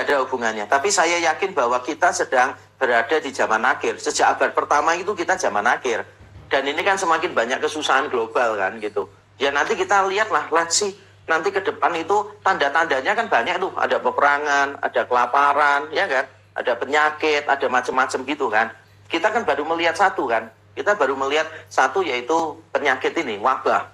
ada hubungannya. Tapi saya yakin bahwa kita sedang berada di zaman akhir. Sejak abad pertama itu kita zaman akhir. Dan ini kan semakin banyak kesusahan global kan gitu. Ya nanti kita lihatlah, sih nanti ke depan itu tanda-tandanya kan banyak tuh. Ada peperangan, ada kelaparan, ya kan? Ada penyakit, ada macam-macam gitu kan. Kita kan baru melihat satu kan. Kita baru melihat satu yaitu penyakit ini, wabah.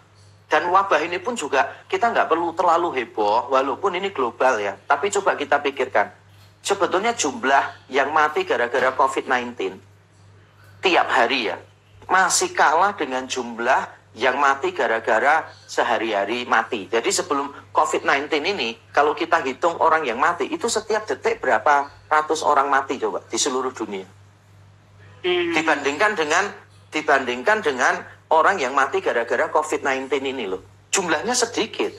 Dan wabah ini pun juga kita nggak perlu terlalu heboh, walaupun ini global ya. Tapi coba kita pikirkan, sebetulnya jumlah yang mati gara-gara COVID-19 tiap hari ya, masih kalah dengan jumlah yang mati gara-gara sehari-hari mati. Jadi sebelum COVID-19 ini, kalau kita hitung orang yang mati, itu setiap detik berapa ratus orang mati coba di seluruh dunia. Dibandingkan dengan orang yang mati gara-gara COVID-19 ini loh. Jumlahnya sedikit.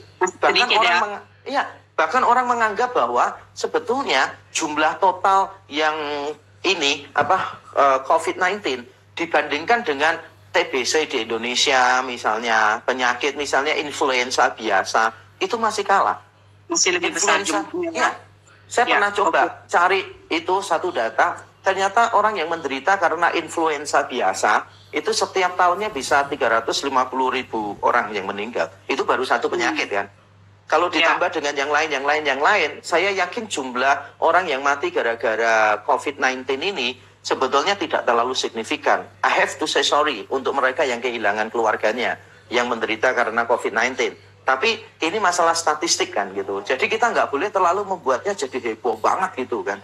Bahkan orang menganggap bahwa sebetulnya jumlah total yang ini COVID-19 dibandingkan dengan TBC di Indonesia misalnya, penyakit misalnya influenza biasa, itu masih kalah. Masih lebih besar jumlahnya. Ya, saya pernah coba cari itu satu data, ternyata orang yang menderita karena influenza biasa itu setiap tahunnya bisa 350.000 orang yang meninggal. Itu baru satu penyakit kan. Kalau ditambah dengan yang lain, saya yakin jumlah orang yang mati gara-gara COVID-19 ini sebetulnya tidak terlalu signifikan. I have to say sorry untuk mereka yang kehilangan keluarganya yang menderita karena COVID-19. Tapi ini masalah statistik kan gitu. Jadi kita nggak boleh terlalu membuatnya jadi heboh banget gitu kan.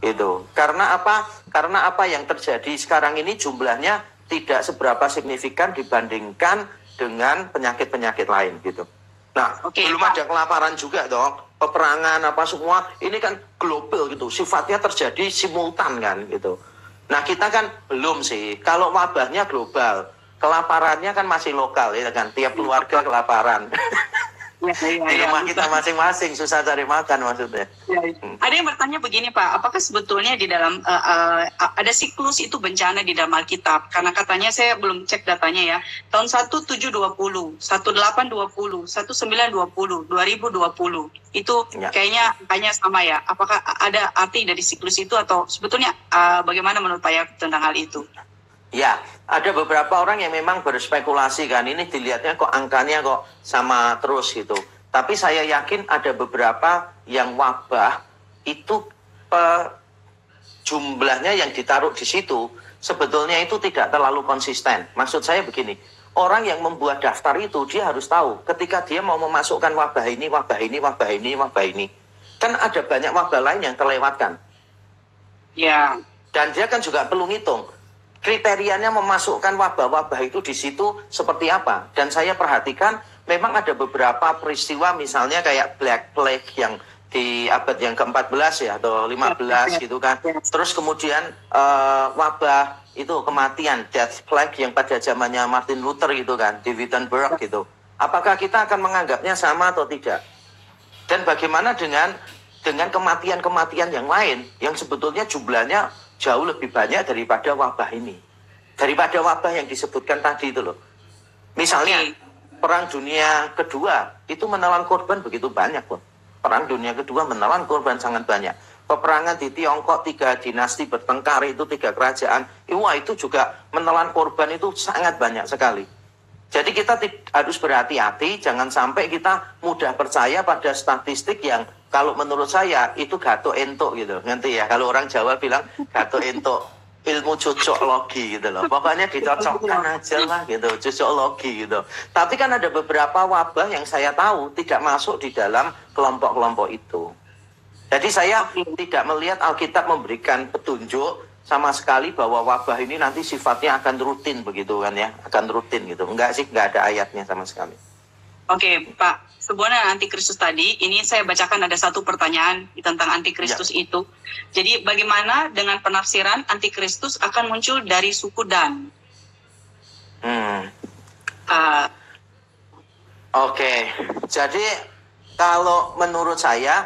Gitu. Karena apa? Karena apa yang terjadi sekarang ini jumlahnya tidak seberapa signifikan dibandingkan dengan penyakit-penyakit lain gitu. Nah, belum ada kelaparan juga dong, peperangan apa semua, ini kan global gitu, sifatnya terjadi simultan kan gitu. Nah, kita kan belum sih, kalau wabahnya global, kelaparannya kan masih lokal ya kan, tiap keluarga kelaparan. Di rumah kita masing-masing susah cari makan maksudnya. Ada yang bertanya begini Pak, apakah sebetulnya di dalam ada siklus itu bencana di dalam Alkitab? Karena katanya saya belum cek datanya ya. Tahun 1720, 1820, 1920, 2020 itu kayaknya hanya sama ya. Apakah ada arti dari siklus itu atau sebetulnya bagaimana menurut Pak Yakub tentang hal itu? Ya, ada beberapa orang yang memang berspekulasi kan, ini dilihatnya kok angkanya kok sama terus gitu. Tapi saya yakin ada beberapa yang wabah itu jumlahnya yang ditaruh di situ sebetulnya itu tidak terlalu konsisten. Maksud saya begini, orang yang membuat daftar itu dia harus tahu ketika dia mau memasukkan wabah ini, wabah ini, wabah ini, wabah ini. Kan ada banyak wabah lain yang terlewatkan. Ya. Dan dia kan juga perlu ngitung kriterianya memasukkan wabah-wabah itu di situ seperti apa. Dan saya perhatikan memang ada beberapa peristiwa misalnya kayak Black Plague yang di abad yang ke-14 ya atau 15 gitu kan. Terus kemudian wabah itu kematian Death Plague yang pada zamannya Martin Luther gitu kan di Wittenberg gitu. Apakah kita akan menganggapnya sama atau tidak? Dan bagaimana dengan kematian-kematian yang lain yang sebetulnya jumlahnya jauh lebih banyak daripada wabah ini. Daripada wabah yang disebutkan tadi itu loh. Misalnya, Perang Dunia Kedua itu menelan korban begitu banyak pun. Perang Dunia Kedua menelan korban sangat banyak. Peperangan di Tiongkok, 3 dinasti bertengkar itu 3 kerajaan. Wah, itu juga menelan korban itu sangat banyak sekali. Jadi kita harus berhati-hati, jangan sampai kita mudah percaya pada statistik yang kalau menurut saya itu gato entuk gitu, ngerti ya? Kalau orang Jawa bilang gato entuk, ilmu cocoklogi gitu loh. Pokoknya dicocokkan aja lah gitu, cocoklogi gitu. Tapi kan ada beberapa wabah yang saya tahu tidak masuk di dalam kelompok-kelompok itu. Jadi saya tidak melihat Alkitab memberikan petunjuk sama sekali bahwa wabah ini nanti sifatnya akan rutin begitu kan ya, akan rutin gitu. Enggak sih, enggak ada ayatnya sama sekali. Oke, Pak. Sebenarnya antikristus tadi, ini saya bacakan ada satu pertanyaan tentang antikristus itu. Jadi bagaimana dengan penafsiran antikristus akan muncul dari suku Dan? Oke, jadi kalau menurut saya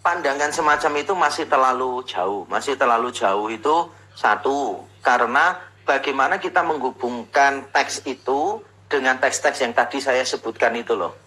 pandangan semacam itu masih terlalu jauh. Masih terlalu jauh itu satu, karena bagaimana kita menghubungkan teks itu dengan teks-teks yang tadi saya sebutkan itu loh.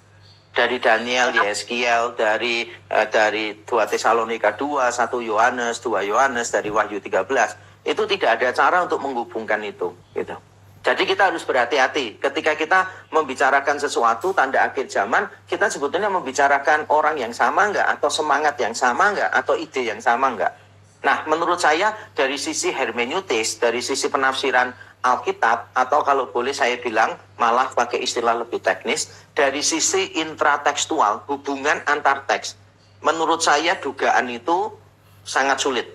Dari Daniel, Yeskiel, dari 2 Tesalonika 2, 1 Yohanes, 2 Yohanes, dari Wahyu 13. Itu tidak ada cara untuk menghubungkan itu gitu. Jadi kita harus berhati-hati ketika kita membicarakan sesuatu tanda akhir zaman, kita sebetulnya membicarakan orang yang sama enggak, atau semangat yang sama enggak, atau ide yang sama enggak. Nah, menurut saya dari sisi hermeneutis, dari sisi penafsiran Alkitab, atau kalau boleh saya bilang malah pakai istilah lebih teknis, dari sisi intratekstual, hubungan antar teks, menurut saya dugaan itu sangat sulit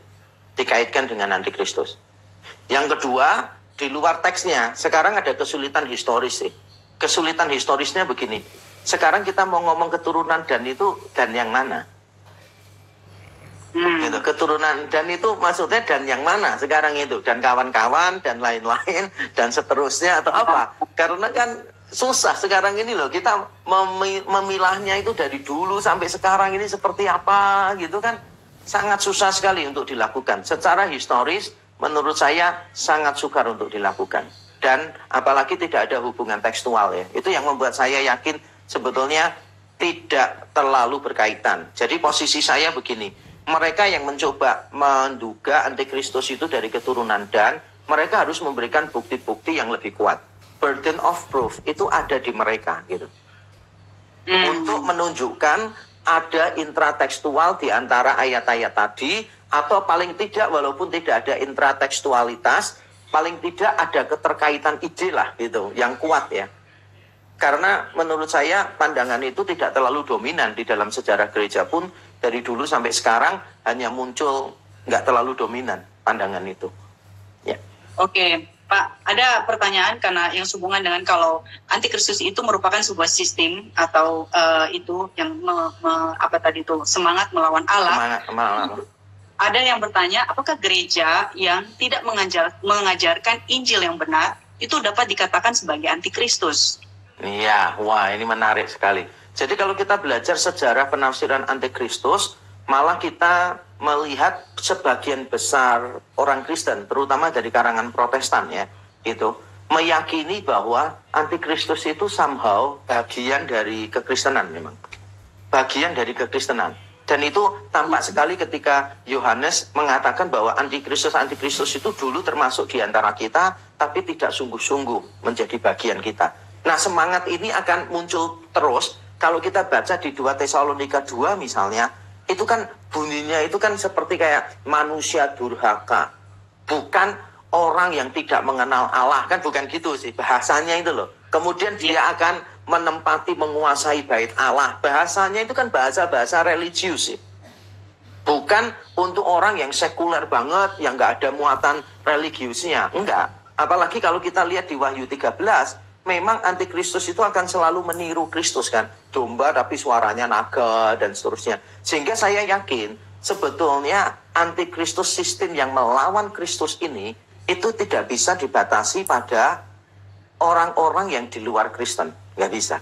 dikaitkan dengan antikristus. Yang kedua, di luar teksnya, sekarang ada kesulitan historis sih. Kesulitan historisnya begini, sekarang kita mau ngomong keturunan Dan itu Dan yang mana? Gitu, keturunan Dan itu maksudnya Dan yang mana sekarang itu? Dan kawan-kawan, dan lain-lain, dan seterusnya atau apa? Karena kan susah sekarang ini loh, kita memilahnya itu dari dulu sampai sekarang ini seperti apa gitu kan. Sangat susah sekali untuk dilakukan. Secara historis menurut saya sangat sukar untuk dilakukan. Dan apalagi tidak ada hubungan tekstual ya. Itu yang membuat saya yakin sebetulnya tidak terlalu berkaitan. Jadi posisi saya begini, mereka yang mencoba menduga antikristus itu dari keturunan Dan, mereka harus memberikan bukti-bukti yang lebih kuat. Burden of proof itu ada di mereka gitu. Untuk menunjukkan ada intratekstual di antara ayat-ayat tadi, atau paling tidak walaupun tidak ada intratekstualitas, paling tidak ada keterkaitan ide lah gitu, yang kuat ya. Karena menurut saya pandangan itu tidak terlalu dominan di dalam sejarah gereja pun, dari dulu sampai sekarang hanya muncul nggak terlalu dominan pandangan itu. Ya. Oke, Pak, ada pertanyaan karena yang sehubungan dengan kalau antikristus itu merupakan sebuah sistem atau itu yang apa tadi itu semangat melawan Allah. Ada yang bertanya, apakah gereja yang tidak mengajarkan Injil yang benar itu dapat dikatakan sebagai antikristus? Iya, wah ini menarik sekali. Jadi kalau kita belajar sejarah penafsiran antikristus, malah kita melihat sebagian besar orang Kristen, terutama dari kalangan Protestan ya, itu meyakini bahwa antikristus itu somehow bagian dari kekristenan memang. Bagian dari kekristenan. Dan itu tampak sekali ketika Yohanes mengatakan bahwa antikristus itu dulu termasuk di antara kita, tapi tidak sungguh-sungguh menjadi bagian kita. Nah, semangat ini akan muncul terus kalau kita baca di 2 Tesalonika 2 misalnya, itu kan bunyinya itu kan seperti kayak manusia durhaka. Bukan orang yang tidak mengenal Allah, kan bukan gitu sih bahasanya itu loh. Kemudian dia akan menempati, menguasai bait Allah. Bahasanya itu kan bahasa-bahasa religius sih. Bukan untuk orang yang sekuler banget, yang nggak ada muatan religiusnya. Enggak. Apalagi kalau kita lihat di Wahyu 13, memang antikristus itu akan selalu meniru Kristus kan. Domba tapi suaranya naga dan seterusnya. Sehingga saya yakin sebetulnya antikristus sistem yang melawan Kristus ini itu tidak bisa dibatasi pada orang-orang yang di luar Kristen. Nggak bisa.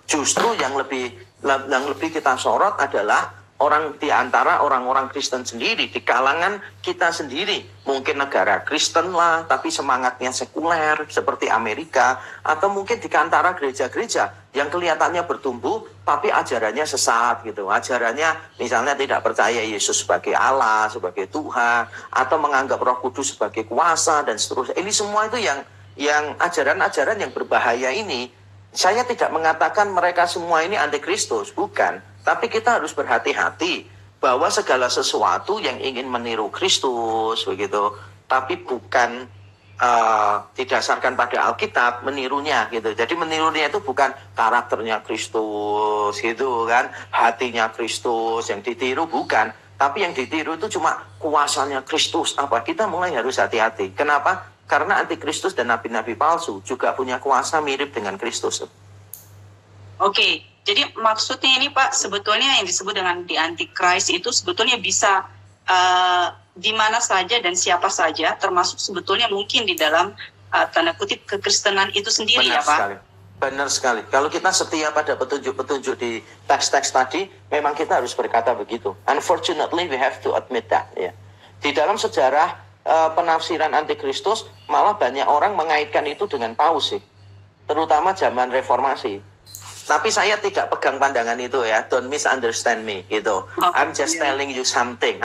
Justru yang lebih kita sorot adalah orang di antara orang-orang Kristen sendiri, di kalangan kita sendiri. Mungkin negara Kristen lah, tapi semangatnya sekuler, seperti Amerika. Atau mungkin di antara gereja-gereja yang kelihatannya bertumbuh, tapi ajarannya sesat gitu. Ajarannya misalnya tidak percaya Yesus sebagai Allah, sebagai Tuhan, atau menganggap Roh Kudus sebagai kuasa, dan seterusnya. Ini semua itu yang ajaran-ajaran yang berbahaya ini. Saya tidak mengatakan mereka semua ini antikristus, bukan. Tapi kita harus berhati-hati bahwa segala sesuatu yang ingin meniru Kristus begitu, tapi bukan didasarkan pada Alkitab, menirunya gitu. Jadi menirunya itu bukan karakternya Kristus gitu kan, hatinya Kristus yang ditiru, bukan. Tapi yang ditiru itu cuma kuasanya Kristus. Apa? Kita mulai harus hati-hati. Kenapa? Karena antikristus dan nabi-nabi palsu juga punya kuasa mirip dengan Kristus. Oke. Jadi maksudnya ini Pak, sebetulnya yang disebut dengan di Antichrist itu sebetulnya bisa di mana saja dan siapa saja, termasuk sebetulnya mungkin di dalam tanda kutip kekristenan itu sendiri. Benar ya Pak? Sekali. Benar sekali. Kalau kita setia pada petunjuk-petunjuk di teks-teks tadi, memang kita harus berkata begitu. Unfortunately, we have to admit that. Ya. Di dalam sejarah penafsiran antikristus, malah banyak orang mengaitkan itu dengan paus sih. Terutama zaman reformasi. Tapi saya tidak pegang pandangan itu ya. Don't misunderstand me gitu. I'm just telling you something.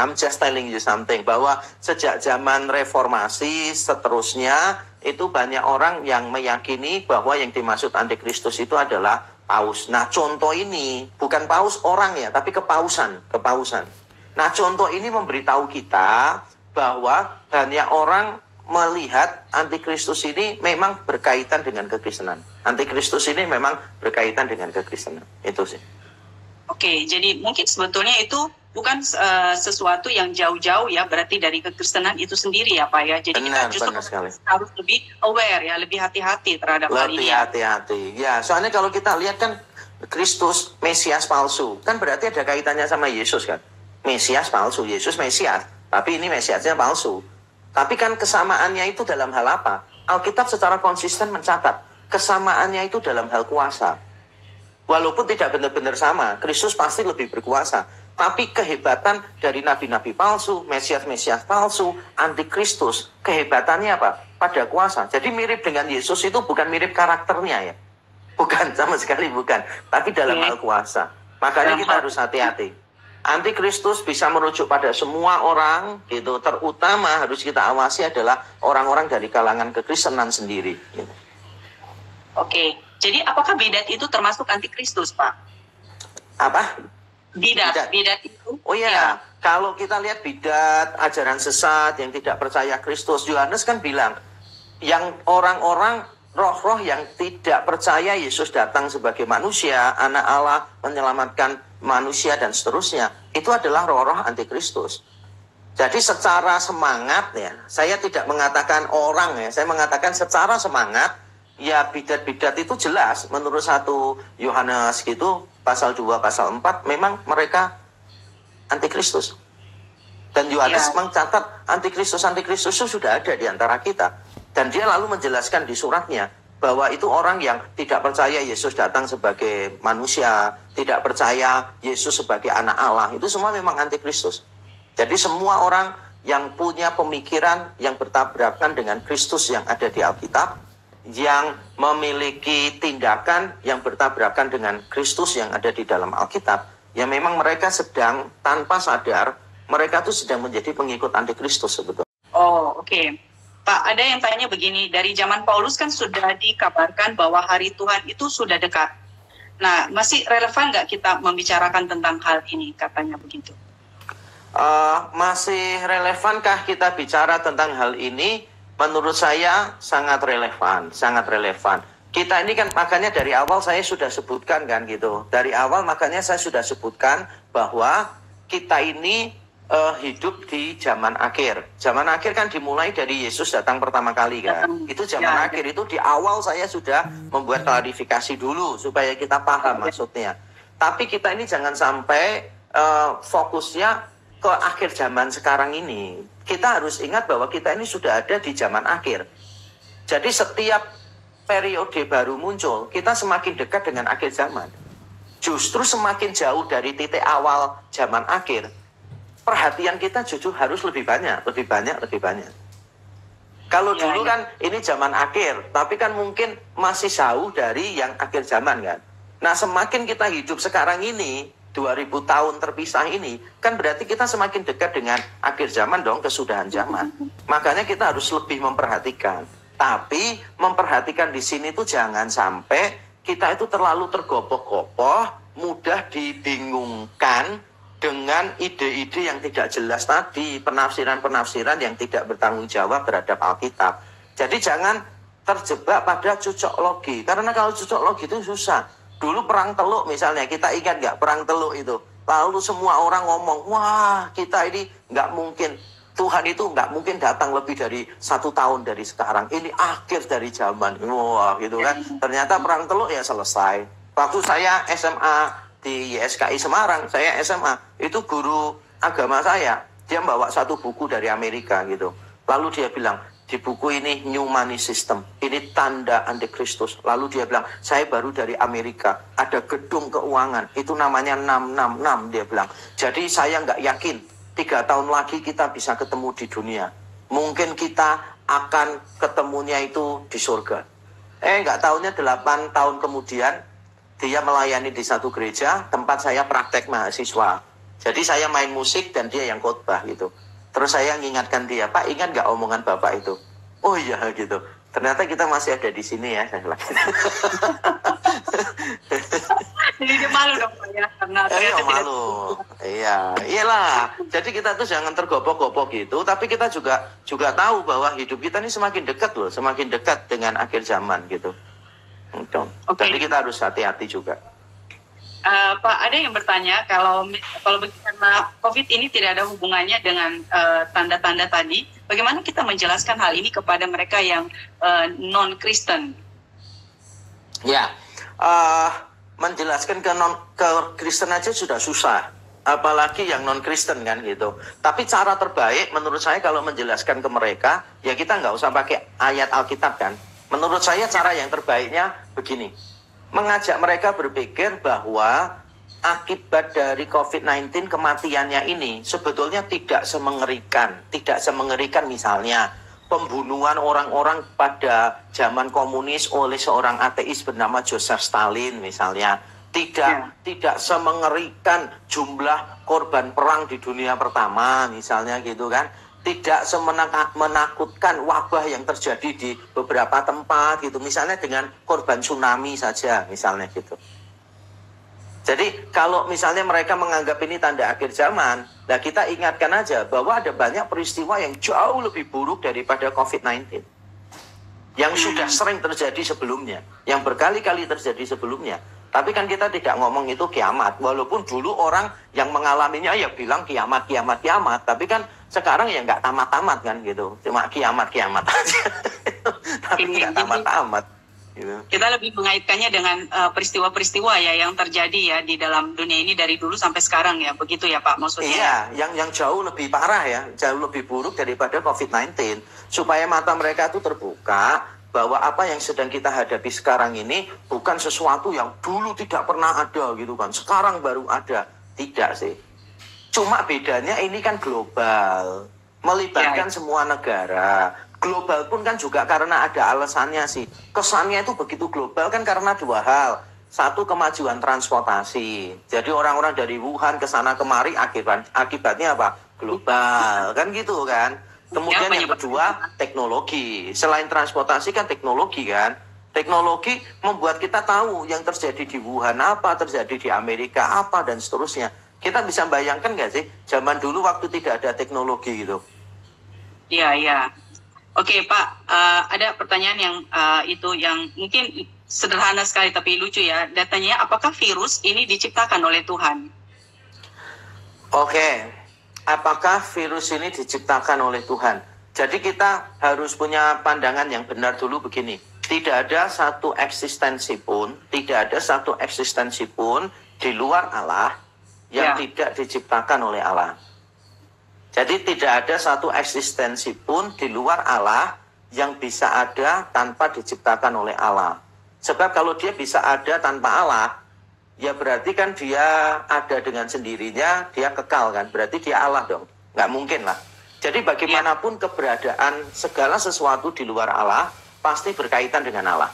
Bahwa sejak zaman reformasi seterusnya itu banyak orang yang meyakini bahwa yang dimaksud antikristus itu adalah paus. Nah, contoh ini bukan paus orang ya, tapi kepausan. Nah, contoh ini memberitahu kita bahwa banyak orang melihat antikristus ini memang berkaitan dengan kekristenan. Antikristus ini memang berkaitan dengan kekristenan. Itu sih. Oke, jadi mungkin sebetulnya itu bukan sesuatu yang jauh-jauh ya, berarti dari kekristenan itu sendiri ya Pak ya. Jadi benar, kita justru sekali. harus lebih aware ya, lebih hati-hati terhadap hal ini. Lebih hati-hati. Ya, soalnya kalau kita lihat kan Kristus Mesias palsu, kan berarti ada kaitannya sama Yesus kan. Mesias palsu, Yesus Mesias, tapi ini Mesiasnya palsu. Tapi kan kesamaannya itu dalam hal apa? Alkitab secara konsisten mencatat kesamaannya itu dalam hal kuasa. Walaupun tidak benar-benar sama, Kristus pasti lebih berkuasa. Tapi kehebatan dari nabi-nabi palsu, Mesias-Mesias palsu, antikristus, kehebatannya apa? Pada kuasa. Jadi mirip dengan Yesus itu bukan mirip karakternya ya. Bukan, sama sekali bukan. Tapi dalam hal kuasa. Makanya kita harus hati-hati. Antikristus bisa merujuk pada semua orang, gitu. Terutama harus kita awasi adalah orang-orang dari kalangan kekristenan sendiri. Gitu. Oke, jadi apakah bidat itu termasuk antikristus, Pak? Apa? Bidat itu? Oh iya, ya. Kalau kita lihat bidat, ajaran sesat yang tidak percaya Kristus, Yohanes kan bilang, yang orang-orang roh-roh yang tidak percaya Yesus datang sebagai manusia, anak Allah menyelamatkan manusia dan seterusnya, itu adalah roh-roh antikristus. Jadi secara semangat ya, saya tidak mengatakan orang ya, saya mengatakan secara semangat, ya bidat-bidat itu jelas menurut 1 Yohanes gitu, pasal 2, pasal 4, memang mereka antikristus. Dan Yohanes mencatat antikristus itu sudah ada di antara kita. Dan dia lalu menjelaskan di suratnya, bahwa itu orang yang tidak percaya Yesus datang sebagai manusia, tidak percaya Yesus sebagai anak Allah, itu semua memang antikristus. Jadi semua orang yang punya pemikiran yang bertabrakan dengan Kristus yang ada di Alkitab, yang memiliki tindakan yang bertabrakan dengan Kristus yang ada di dalam Alkitab, ya memang mereka sedang tanpa sadar, mereka tuh sedang menjadi pengikut antikristus sebetulnya. Oh, oke. Pak, ada yang tanya begini, dari zaman Paulus kan sudah dikabarkan bahwa hari Tuhan itu sudah dekat. Nah, masih relevan nggak kita membicarakan tentang hal ini, katanya begitu? Masih relevankah kita bicara tentang hal ini? Menurut saya sangat relevan, sangat relevan. Kita ini kan makanya dari awal saya sudah sebutkan kan gitu. Dari awal makanya saya sudah sebutkan bahwa kita ini hidup di zaman akhir. Zaman akhir kan dimulai dari Yesus datang pertama kali kan. Itu zaman akhir itu di awal saya sudah membuat klarifikasi dulu supaya kita paham maksudnya. Tapi kita ini jangan sampai fokusnya ke akhir zaman sekarang ini. Kita harus ingat bahwa kita ini sudah ada di zaman akhir. Jadi setiap periode baru muncul, kita semakin dekat dengan akhir zaman. Justru semakin jauh dari titik awal zaman akhir, perhatian kita justru harus lebih banyak. Kalau dulu kan ini zaman akhir, tapi kan mungkin masih jauh dari yang akhir zaman kan. Nah, semakin kita hidup sekarang ini, 2000 tahun terpisah ini, kan berarti kita semakin dekat dengan akhir zaman dong, kesudahan zaman. Makanya kita harus lebih memperhatikan. Tapi memperhatikan di sini tuh jangan sampai kita itu terlalu tergopoh-gopoh, mudah dibingungkan dengan ide-ide yang tidak jelas tadi, penafsiran-penafsiran yang tidak bertanggung jawab terhadap Alkitab. Jadi jangan terjebak pada cocok logi, karena kalau cocok logi itu susah. Dulu perang Teluk misalnya, kita ingat nggak perang Teluk itu? Lalu semua orang ngomong, wah kita ini nggak mungkin, Tuhan itu nggak mungkin datang lebih dari 1 tahun dari sekarang. Ini akhir dari zaman, wah gitu kan. Ternyata perang Teluk ya selesai. Waktu saya SMA di YSKI Semarang, saya SMA, itu guru agama saya, dia bawa 1 buku dari Amerika gitu. Lalu dia bilang, di buku ini New Money System, ini tanda antikristus. Lalu dia bilang, saya baru dari Amerika, ada gedung keuangan, itu namanya 666, dia bilang. Jadi saya nggak yakin 3 tahun lagi kita bisa ketemu di dunia. Mungkin kita akan ketemunya itu di surga. Nggak tahunya 8 tahun kemudian, dia melayani di satu gereja, tempat saya praktek mahasiswa. Jadi saya main musik dan dia yang khotbah gitu. Terus saya mengingatkan dia, Pak, ingat nggak omongan Bapak itu? Oh iya gitu. Ternyata kita masih ada di sini ya. Saya Jadi dia malu dong Pak ya, karena ternyata malu. Iya, iyalah. Jadi kita tuh jangan tergopoh-gopoh gitu. Tapi kita juga tahu bahwa hidup kita ini semakin dekat loh, semakin dekat dengan akhir zaman gitu. Jadi kita harus hati-hati juga. Pak, ada yang bertanya kalau karena COVID ini tidak ada hubungannya dengan tanda-tanda tadi, bagaimana kita menjelaskan hal ini kepada mereka yang non-Kristen? Ya, menjelaskan ke Kristen aja sudah susah, apalagi yang non-Kristen kan gitu. Tapi cara terbaik menurut saya kalau menjelaskan ke mereka, ya kita nggak usah pakai ayat Alkitab kan. Menurut saya cara yang terbaiknya begini. Mengajak mereka berpikir bahwa akibat dari COVID-19 kematiannya ini sebetulnya tidak semengerikan misalnya pembunuhan orang-orang pada zaman komunis oleh seorang ateis bernama Joseph Stalin misalnya. Tidak semengerikan jumlah korban perang di dunia pertama misalnya gitu kan. Tidak menakutkan wabah yang terjadi di beberapa tempat gitu, misalnya dengan korban tsunami saja misalnya gitu. Jadi kalau misalnya mereka menganggap ini tanda akhir zaman, nah kita ingatkan aja bahwa ada banyak peristiwa yang jauh lebih buruk daripada COVID-19 yang sudah sering terjadi sebelumnya, yang berkali-kali terjadi sebelumnya. Tapi kan kita tidak ngomong itu kiamat, walaupun dulu orang yang mengalaminya ya bilang kiamat. Tapi kan sekarang ya nggak tamat-tamat kan gitu, cuma kiamat-kiamat aja. Tapi nggak tamat-tamat gitu. Kita lebih mengaitkannya dengan peristiwa-peristiwa ya yang terjadi ya di dalam dunia ini dari dulu sampai sekarang ya, begitu ya Pak maksudnya? Iya, yang jauh lebih parah ya, jauh lebih buruk daripada COVID-19, supaya mata mereka itu terbuka bahwa apa yang sedang kita hadapi sekarang ini bukan sesuatu yang dulu tidak pernah ada gitu kan, sekarang baru ada. Tidak sih. Cuma bedanya ini kan global, melibatkan semua negara. Global pun kan juga karena ada alasannya sih. Kesannya itu begitu global kan karena dua hal. Satu, kemajuan transportasi. Jadi orang-orang dari Wuhan ke sana kemari akibatnya apa? Global, kan gitu kan. Kemudian yang kedua, teknologi. Selain transportasi kan teknologi kan. Teknologi membuat kita tahu yang terjadi di Wuhan apa, terjadi di Amerika apa, dan seterusnya. Kita bisa bayangkan nggak sih, zaman dulu waktu tidak ada teknologi gitu. Iya, iya. Oke Pak, ada pertanyaan yang yang mungkin sederhana sekali tapi lucu ya. Datanya, apakah virus ini diciptakan oleh Tuhan? Oke, apakah virus ini diciptakan oleh Tuhan? Jadi kita harus punya pandangan yang benar dulu begini. Tidak ada satu eksistensi pun di luar Allah yang tidak diciptakan oleh Allah. Jadi tidak ada satu eksistensi pun di luar Allah yang bisa ada tanpa diciptakan oleh Allah. Sebab kalau dia bisa ada tanpa Allah, ya berarti kan dia ada dengan sendirinya, dia kekal kan. Berarti dia Allah dong. Nggak mungkin lah. Jadi bagaimanapun keberadaan segala sesuatu di luar Allah, pasti berkaitan dengan Allah.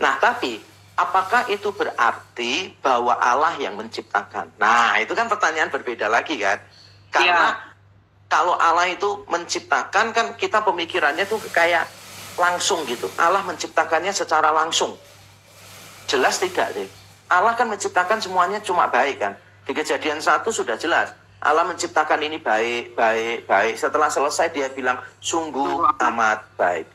Nah, tapi apakah itu berarti bahwa Allah yang menciptakan? Nah, itu kan pertanyaan berbeda lagi kan. Karena kalau Allah itu menciptakan kan kita pemikirannya tuh kayak langsung gitu. Allah menciptakannya secara langsung. Jelas tidak sih? Allah kan menciptakan semuanya cuma baik kan. Di Kejadian 1 sudah jelas. Allah menciptakan ini baik, baik, baik. Setelah selesai dia bilang sungguh amat baik.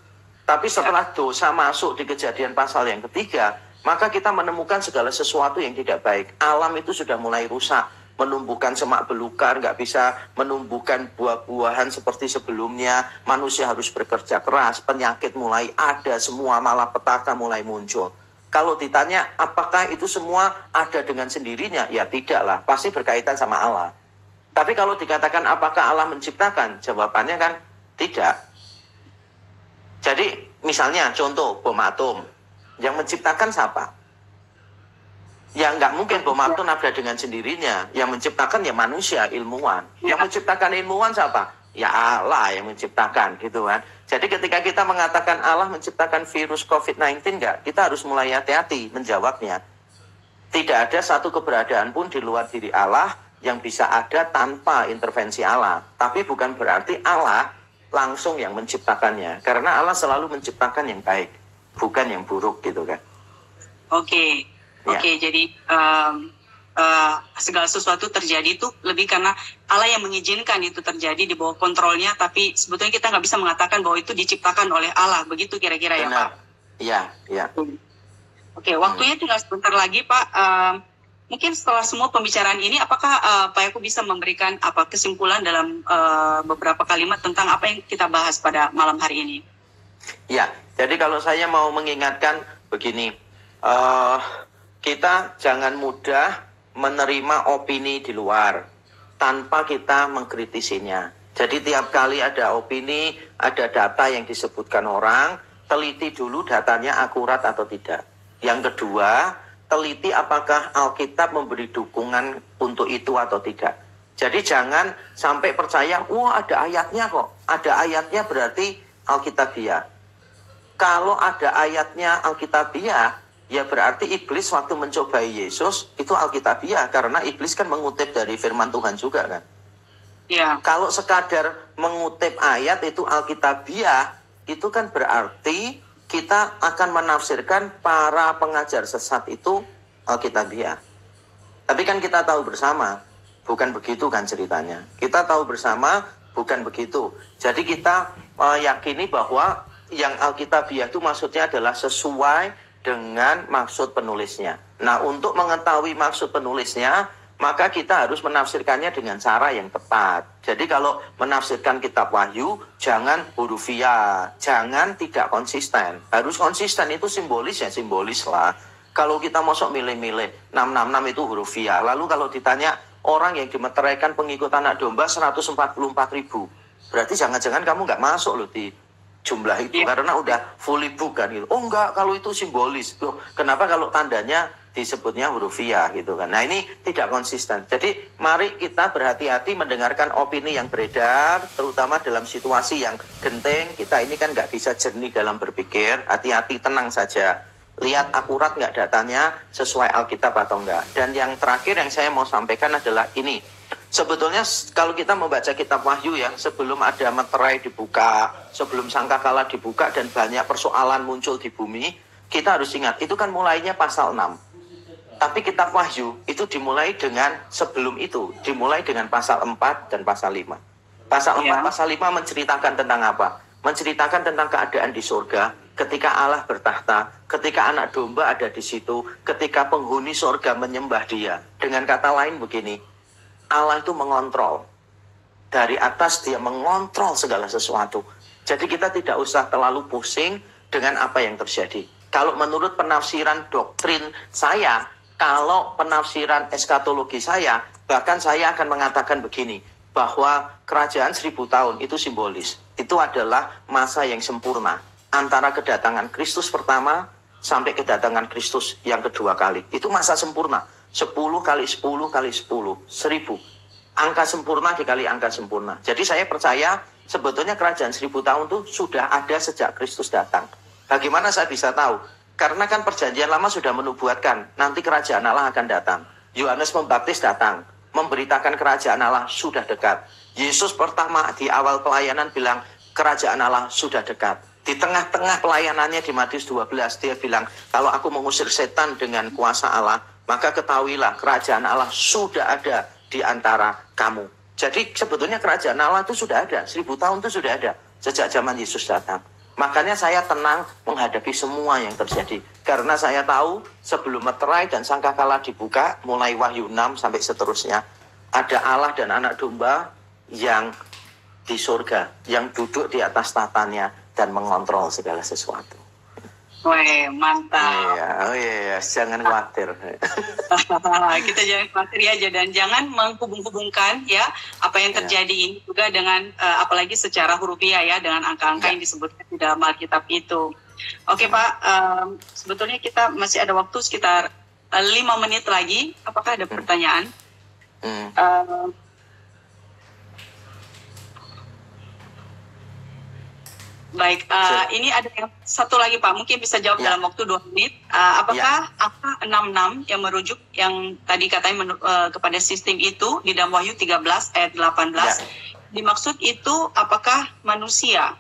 Tapi setelah dosa masuk di Kejadian pasal yang ketiga, maka kita menemukan segala sesuatu yang tidak baik. Alam itu sudah mulai rusak, menumbuhkan semak belukar, nggak bisa menumbuhkan buah-buahan seperti sebelumnya. Manusia harus bekerja keras, penyakit mulai ada, semua malapetaka mulai muncul. Kalau ditanya apakah itu semua ada dengan sendirinya, ya tidaklah, pasti berkaitan sama Allah. Tapi kalau dikatakan apakah Allah menciptakan, jawabannya kan tidak. Jadi misalnya contoh bom atom, yang menciptakan siapa? Ya nggak mungkin bom atom ada dengan sendirinya. Yang menciptakan ya manusia, ilmuwan. Yang menciptakan ilmuwan siapa? Ya Allah yang menciptakan gitu kan. Jadi ketika kita mengatakan Allah menciptakan virus COVID-19 nggak, kita harus mulai hati-hati menjawabnya. Tidak ada satu keberadaan pun di luar diri Allah yang bisa ada tanpa intervensi Allah. Tapi bukan berarti Allah langsung yang menciptakannya. Karena Allah selalu menciptakan yang baik, bukan yang buruk gitu kan. Oke, jadi segala sesuatu terjadi itu lebih karena Allah yang mengizinkan itu terjadi di bawah kontrolnya, tapi sebetulnya kita nggak bisa mengatakan bahwa itu diciptakan oleh Allah, begitu kira-kira ya Pak? Iya. Oke, waktunya tinggal sebentar lagi Pak. Mungkin setelah semua pembicaraan ini, apakah Pak Yakub bisa memberikan kesimpulan dalam beberapa kalimat tentang apa yang kita bahas pada malam hari ini? Ya, jadi kalau saya mau mengingatkan begini, kita jangan mudah menerima opini di luar tanpa kita mengkritisinya. Jadi tiap kali ada opini, ada data yang disebutkan orang, teliti dulu datanya akurat atau tidak. Yang kedua, teliti apakah Alkitab memberi dukungan untuk itu atau tidak. Jadi jangan sampai percaya, wah ada ayatnya kok. Ada ayatnya berarti Alkitabiah. Kalau ada ayatnya Alkitabiah, ya berarti iblis waktu mencobai Yesus itu Alkitabiah. Karena iblis kan mengutip dari firman Tuhan juga kan. Ya. Kalau sekadar mengutip ayat itu Alkitabiah, itu kan berarti kita akan menafsirkan para pengajar sesat itu Alkitabiah. Tapi kan kita tahu bersama, bukan begitu kan ceritanya. Kita tahu bersama, bukan begitu. Jadi kita yakini bahwa yang Alkitabiah itu maksudnya adalah sesuai dengan maksud penulisnya. Nah, untuk mengetahui maksud penulisnya, maka kita harus menafsirkannya dengan cara yang tepat. Jadi kalau menafsirkan kitab Wahyu, jangan hurufiah, jangan tidak konsisten. Harus konsisten, itu simbolis ya simbolis lah. Kalau kita masuk milih-milih, 666 itu hurufiah. Lalu kalau ditanya orang yang dimeteraikan pengikut anak domba 144.000, berarti jangan-jangan kamu nggak masuk loh di jumlah itu, karena udah fully book kan gitu. Oh enggak, kalau itu simbolis. Loh, kenapa kalau tandanya disebutnya hurufiah gitu kan. Nah ini tidak konsisten. Jadi mari kita berhati-hati mendengarkan opini yang beredar, terutama dalam situasi yang genting. Kita ini kan nggak bisa jernih dalam berpikir. Hati-hati, tenang saja. Lihat akurat nggak datanya, sesuai Alkitab atau enggak. Dan yang terakhir yang saya mau sampaikan adalah ini. Sebetulnya kalau kita membaca kitab Wahyu ya, sebelum ada meterai dibuka, sebelum sangkakala dibuka dan banyak persoalan muncul di bumi, kita harus ingat, itu kan mulainya pasal 6. Tapi kitab Wahyu itu dimulai dengan sebelum itu, dimulai dengan pasal 4 dan pasal 5. Pasal 4, pasal 5 menceritakan tentang apa? Menceritakan tentang keadaan di surga, ketika Allah bertahta, ketika anak domba ada di situ, ketika penghuni surga menyembah dia. Dengan kata lain begini, Allah itu mengontrol. Dari atas dia mengontrol segala sesuatu. Jadi kita tidak usah terlalu pusing dengan apa yang terjadi. Kalau menurut penafsiran doktrin saya, kalau penafsiran eskatologi saya, bahkan saya akan mengatakan begini, bahwa kerajaan 1000 tahun itu simbolis. Itu adalah masa yang sempurna. Antara kedatangan Kristus pertama sampai kedatangan Kristus yang kedua kali. Itu masa sempurna. 10 kali 10 kali 10, 1000. Angka sempurna dikali angka sempurna. Jadi saya percaya sebetulnya kerajaan 1000 tahun itu sudah ada sejak Kristus datang. Bagaimana saya bisa tahu? Karena kan perjanjian lama sudah menubuatkan nanti kerajaan Allah akan datang. Yohanes Pembaptis datang, memberitakan kerajaan Allah sudah dekat. Yesus pertama di awal pelayanan bilang kerajaan Allah sudah dekat. Di tengah-tengah pelayanannya di Matius 12 dia bilang, kalau aku mengusir setan dengan kuasa Allah, maka ketahuilah kerajaan Allah sudah ada di antara kamu. Jadi sebetulnya kerajaan Allah itu sudah ada, 1000 tahun itu sudah ada sejak zaman Yesus datang. Makanya saya tenang menghadapi semua yang terjadi. Karena saya tahu sebelum meterai dan sangkakala dibuka, mulai Wahyu 6 sampai seterusnya, ada Allah dan anak domba yang di surga, yang duduk di atas tatanya dan mengontrol segala sesuatu. Weh, mantap. Iya, jangan khawatir. Kita jangan khawatir ya, dan jangan menghubung-hubungkan ya apa yang terjadi ini juga dengan apalagi secara hurufiah ya, dengan angka-angka yang disebutkan di dalam Alkitab itu. Oke Pak, sebetulnya kita masih ada waktu sekitar 5 menit lagi. Apakah ada pertanyaan? Baik, ini ada yang satu lagi Pak, mungkin bisa jawab dalam waktu 2 menit. Apakah angka 66 yang merujuk yang tadi katanya kepada sistem itu di dalam Wahyu 13 ayat 18, dimaksud itu apakah manusia?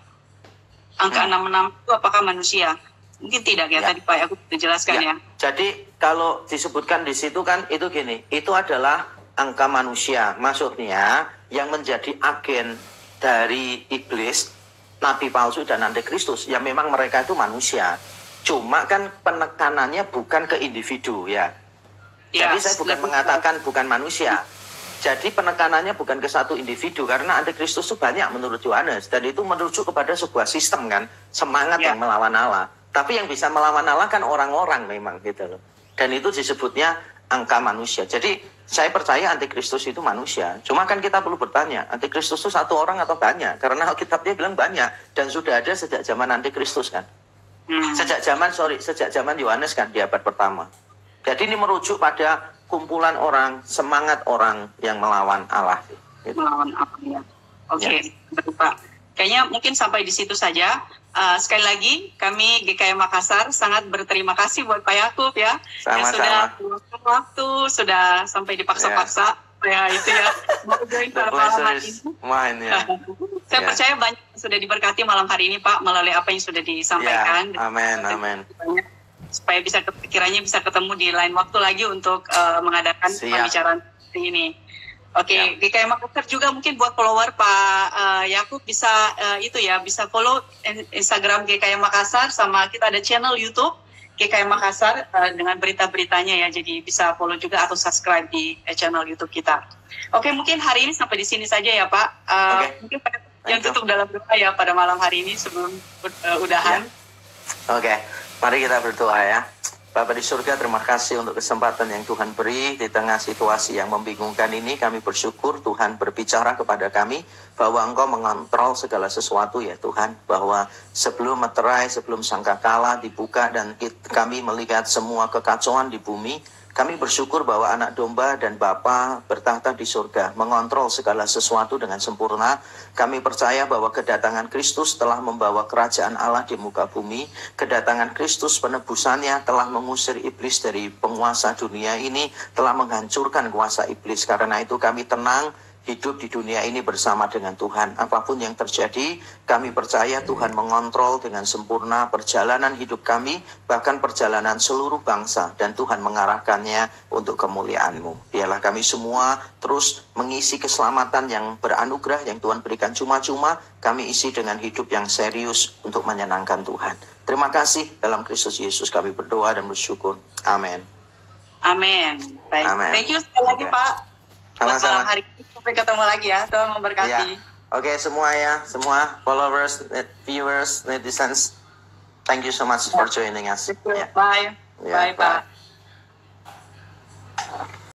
Angka 66 itu apakah manusia? Mungkin tidak ya, tadi Pak aku sudah jelaskan ya. Jadi kalau disebutkan di situ kan itu gini, itu adalah angka manusia. Maksudnya yang menjadi agen dari iblis, nabi palsu dan antikristus, ya memang mereka itu manusia. Cuma kan penekanannya bukan ke individu ya. Jadi saya bukan mengatakan bukan manusia. Jadi penekanannya bukan ke satu individu, karena antikristus itu banyak menurut Yohanes. Dan itu merujuk kepada sebuah sistem kan, semangat yang melawan Allah. Tapi yang bisa melawan Allah kan orang-orang memang gitu loh. Dan itu disebutnya angka manusia. Jadi saya percaya antikristus itu manusia. Cuma kan kita perlu bertanya, antikristus itu satu orang atau banyak? Karena Alkitabnya bilang banyak dan sudah ada sejak zaman antikristus kan. Sejak zaman Yohanes kan di abad pertama. Jadi ini merujuk pada kumpulan orang, semangat orang yang melawan Allah. Gitu. Melawan Allah ya. Oke, Pak. Kayaknya mungkin sampai di situ saja. Sekali lagi kami GKI Makassar sangat berterima kasih buat Pak Yakub ya, yang sudah waktu, sudah sampai dipaksa-paksa ya itu ya mau join pada malam hari ini. Saya percaya banyak sudah diberkati malam hari ini Pak melalui apa yang sudah disampaikan. Amin. Supaya kiranya bisa ketemu di lain waktu lagi untuk mengadakan pembicaraan seperti ini. Oke, GKI Makassar juga mungkin buat follower Pak Yakub bisa bisa follow Instagram GKI Makassar, sama kita ada channel YouTube GKM Makassar dengan berita-beritanya ya. Jadi bisa follow juga atau subscribe di channel YouTube kita. Oke, mungkin hari ini sampai di sini saja ya Pak. Mungkin yang tutup dalam doa ya pada malam hari ini sebelum udahan. Oke, mari kita berdoa ya. Bapa di surga, terima kasih untuk kesempatan yang Tuhan beri di tengah situasi yang membingungkan ini. Kami bersyukur Tuhan berbicara kepada kami bahwa Engkau mengontrol segala sesuatu ya Tuhan. Bahwa sebelum meterai, sebelum sangkakala dibuka dan kami melihat semua kekacauan di bumi, kami bersyukur bahwa anak domba dan Bapa bertahta di surga, mengontrol segala sesuatu dengan sempurna. Kami percaya bahwa kedatangan Kristus telah membawa kerajaan Allah di muka bumi. Kedatangan Kristus penebusannya telah mengusir iblis dari penguasa dunia ini, telah menghancurkan kuasa iblis. Karena itu kami tenang hidup di dunia ini bersama dengan Tuhan. Apapun yang terjadi, kami percaya Tuhan mengontrol dengan sempurna perjalanan hidup kami, bahkan perjalanan seluruh bangsa, dan Tuhan mengarahkannya untuk kemuliaan-Mu. Biarlah kami semua terus mengisi keselamatan yang beranugerah yang Tuhan berikan cuma-cuma, kami isi dengan hidup yang serius untuk menyenangkan Tuhan. Terima kasih, dalam Kristus Yesus kami berdoa dan bersyukur. Amin. Amin. Baik. Amin. Thank you sekali lagi Pak. Sama-sama. Hari ini sampai ketemu lagi ya. Tuhan memberkati. Ya. Oke, semua ya, semua followers, viewers, netizens, thank you so much for joining us. Bye. Ya, Bye Pak.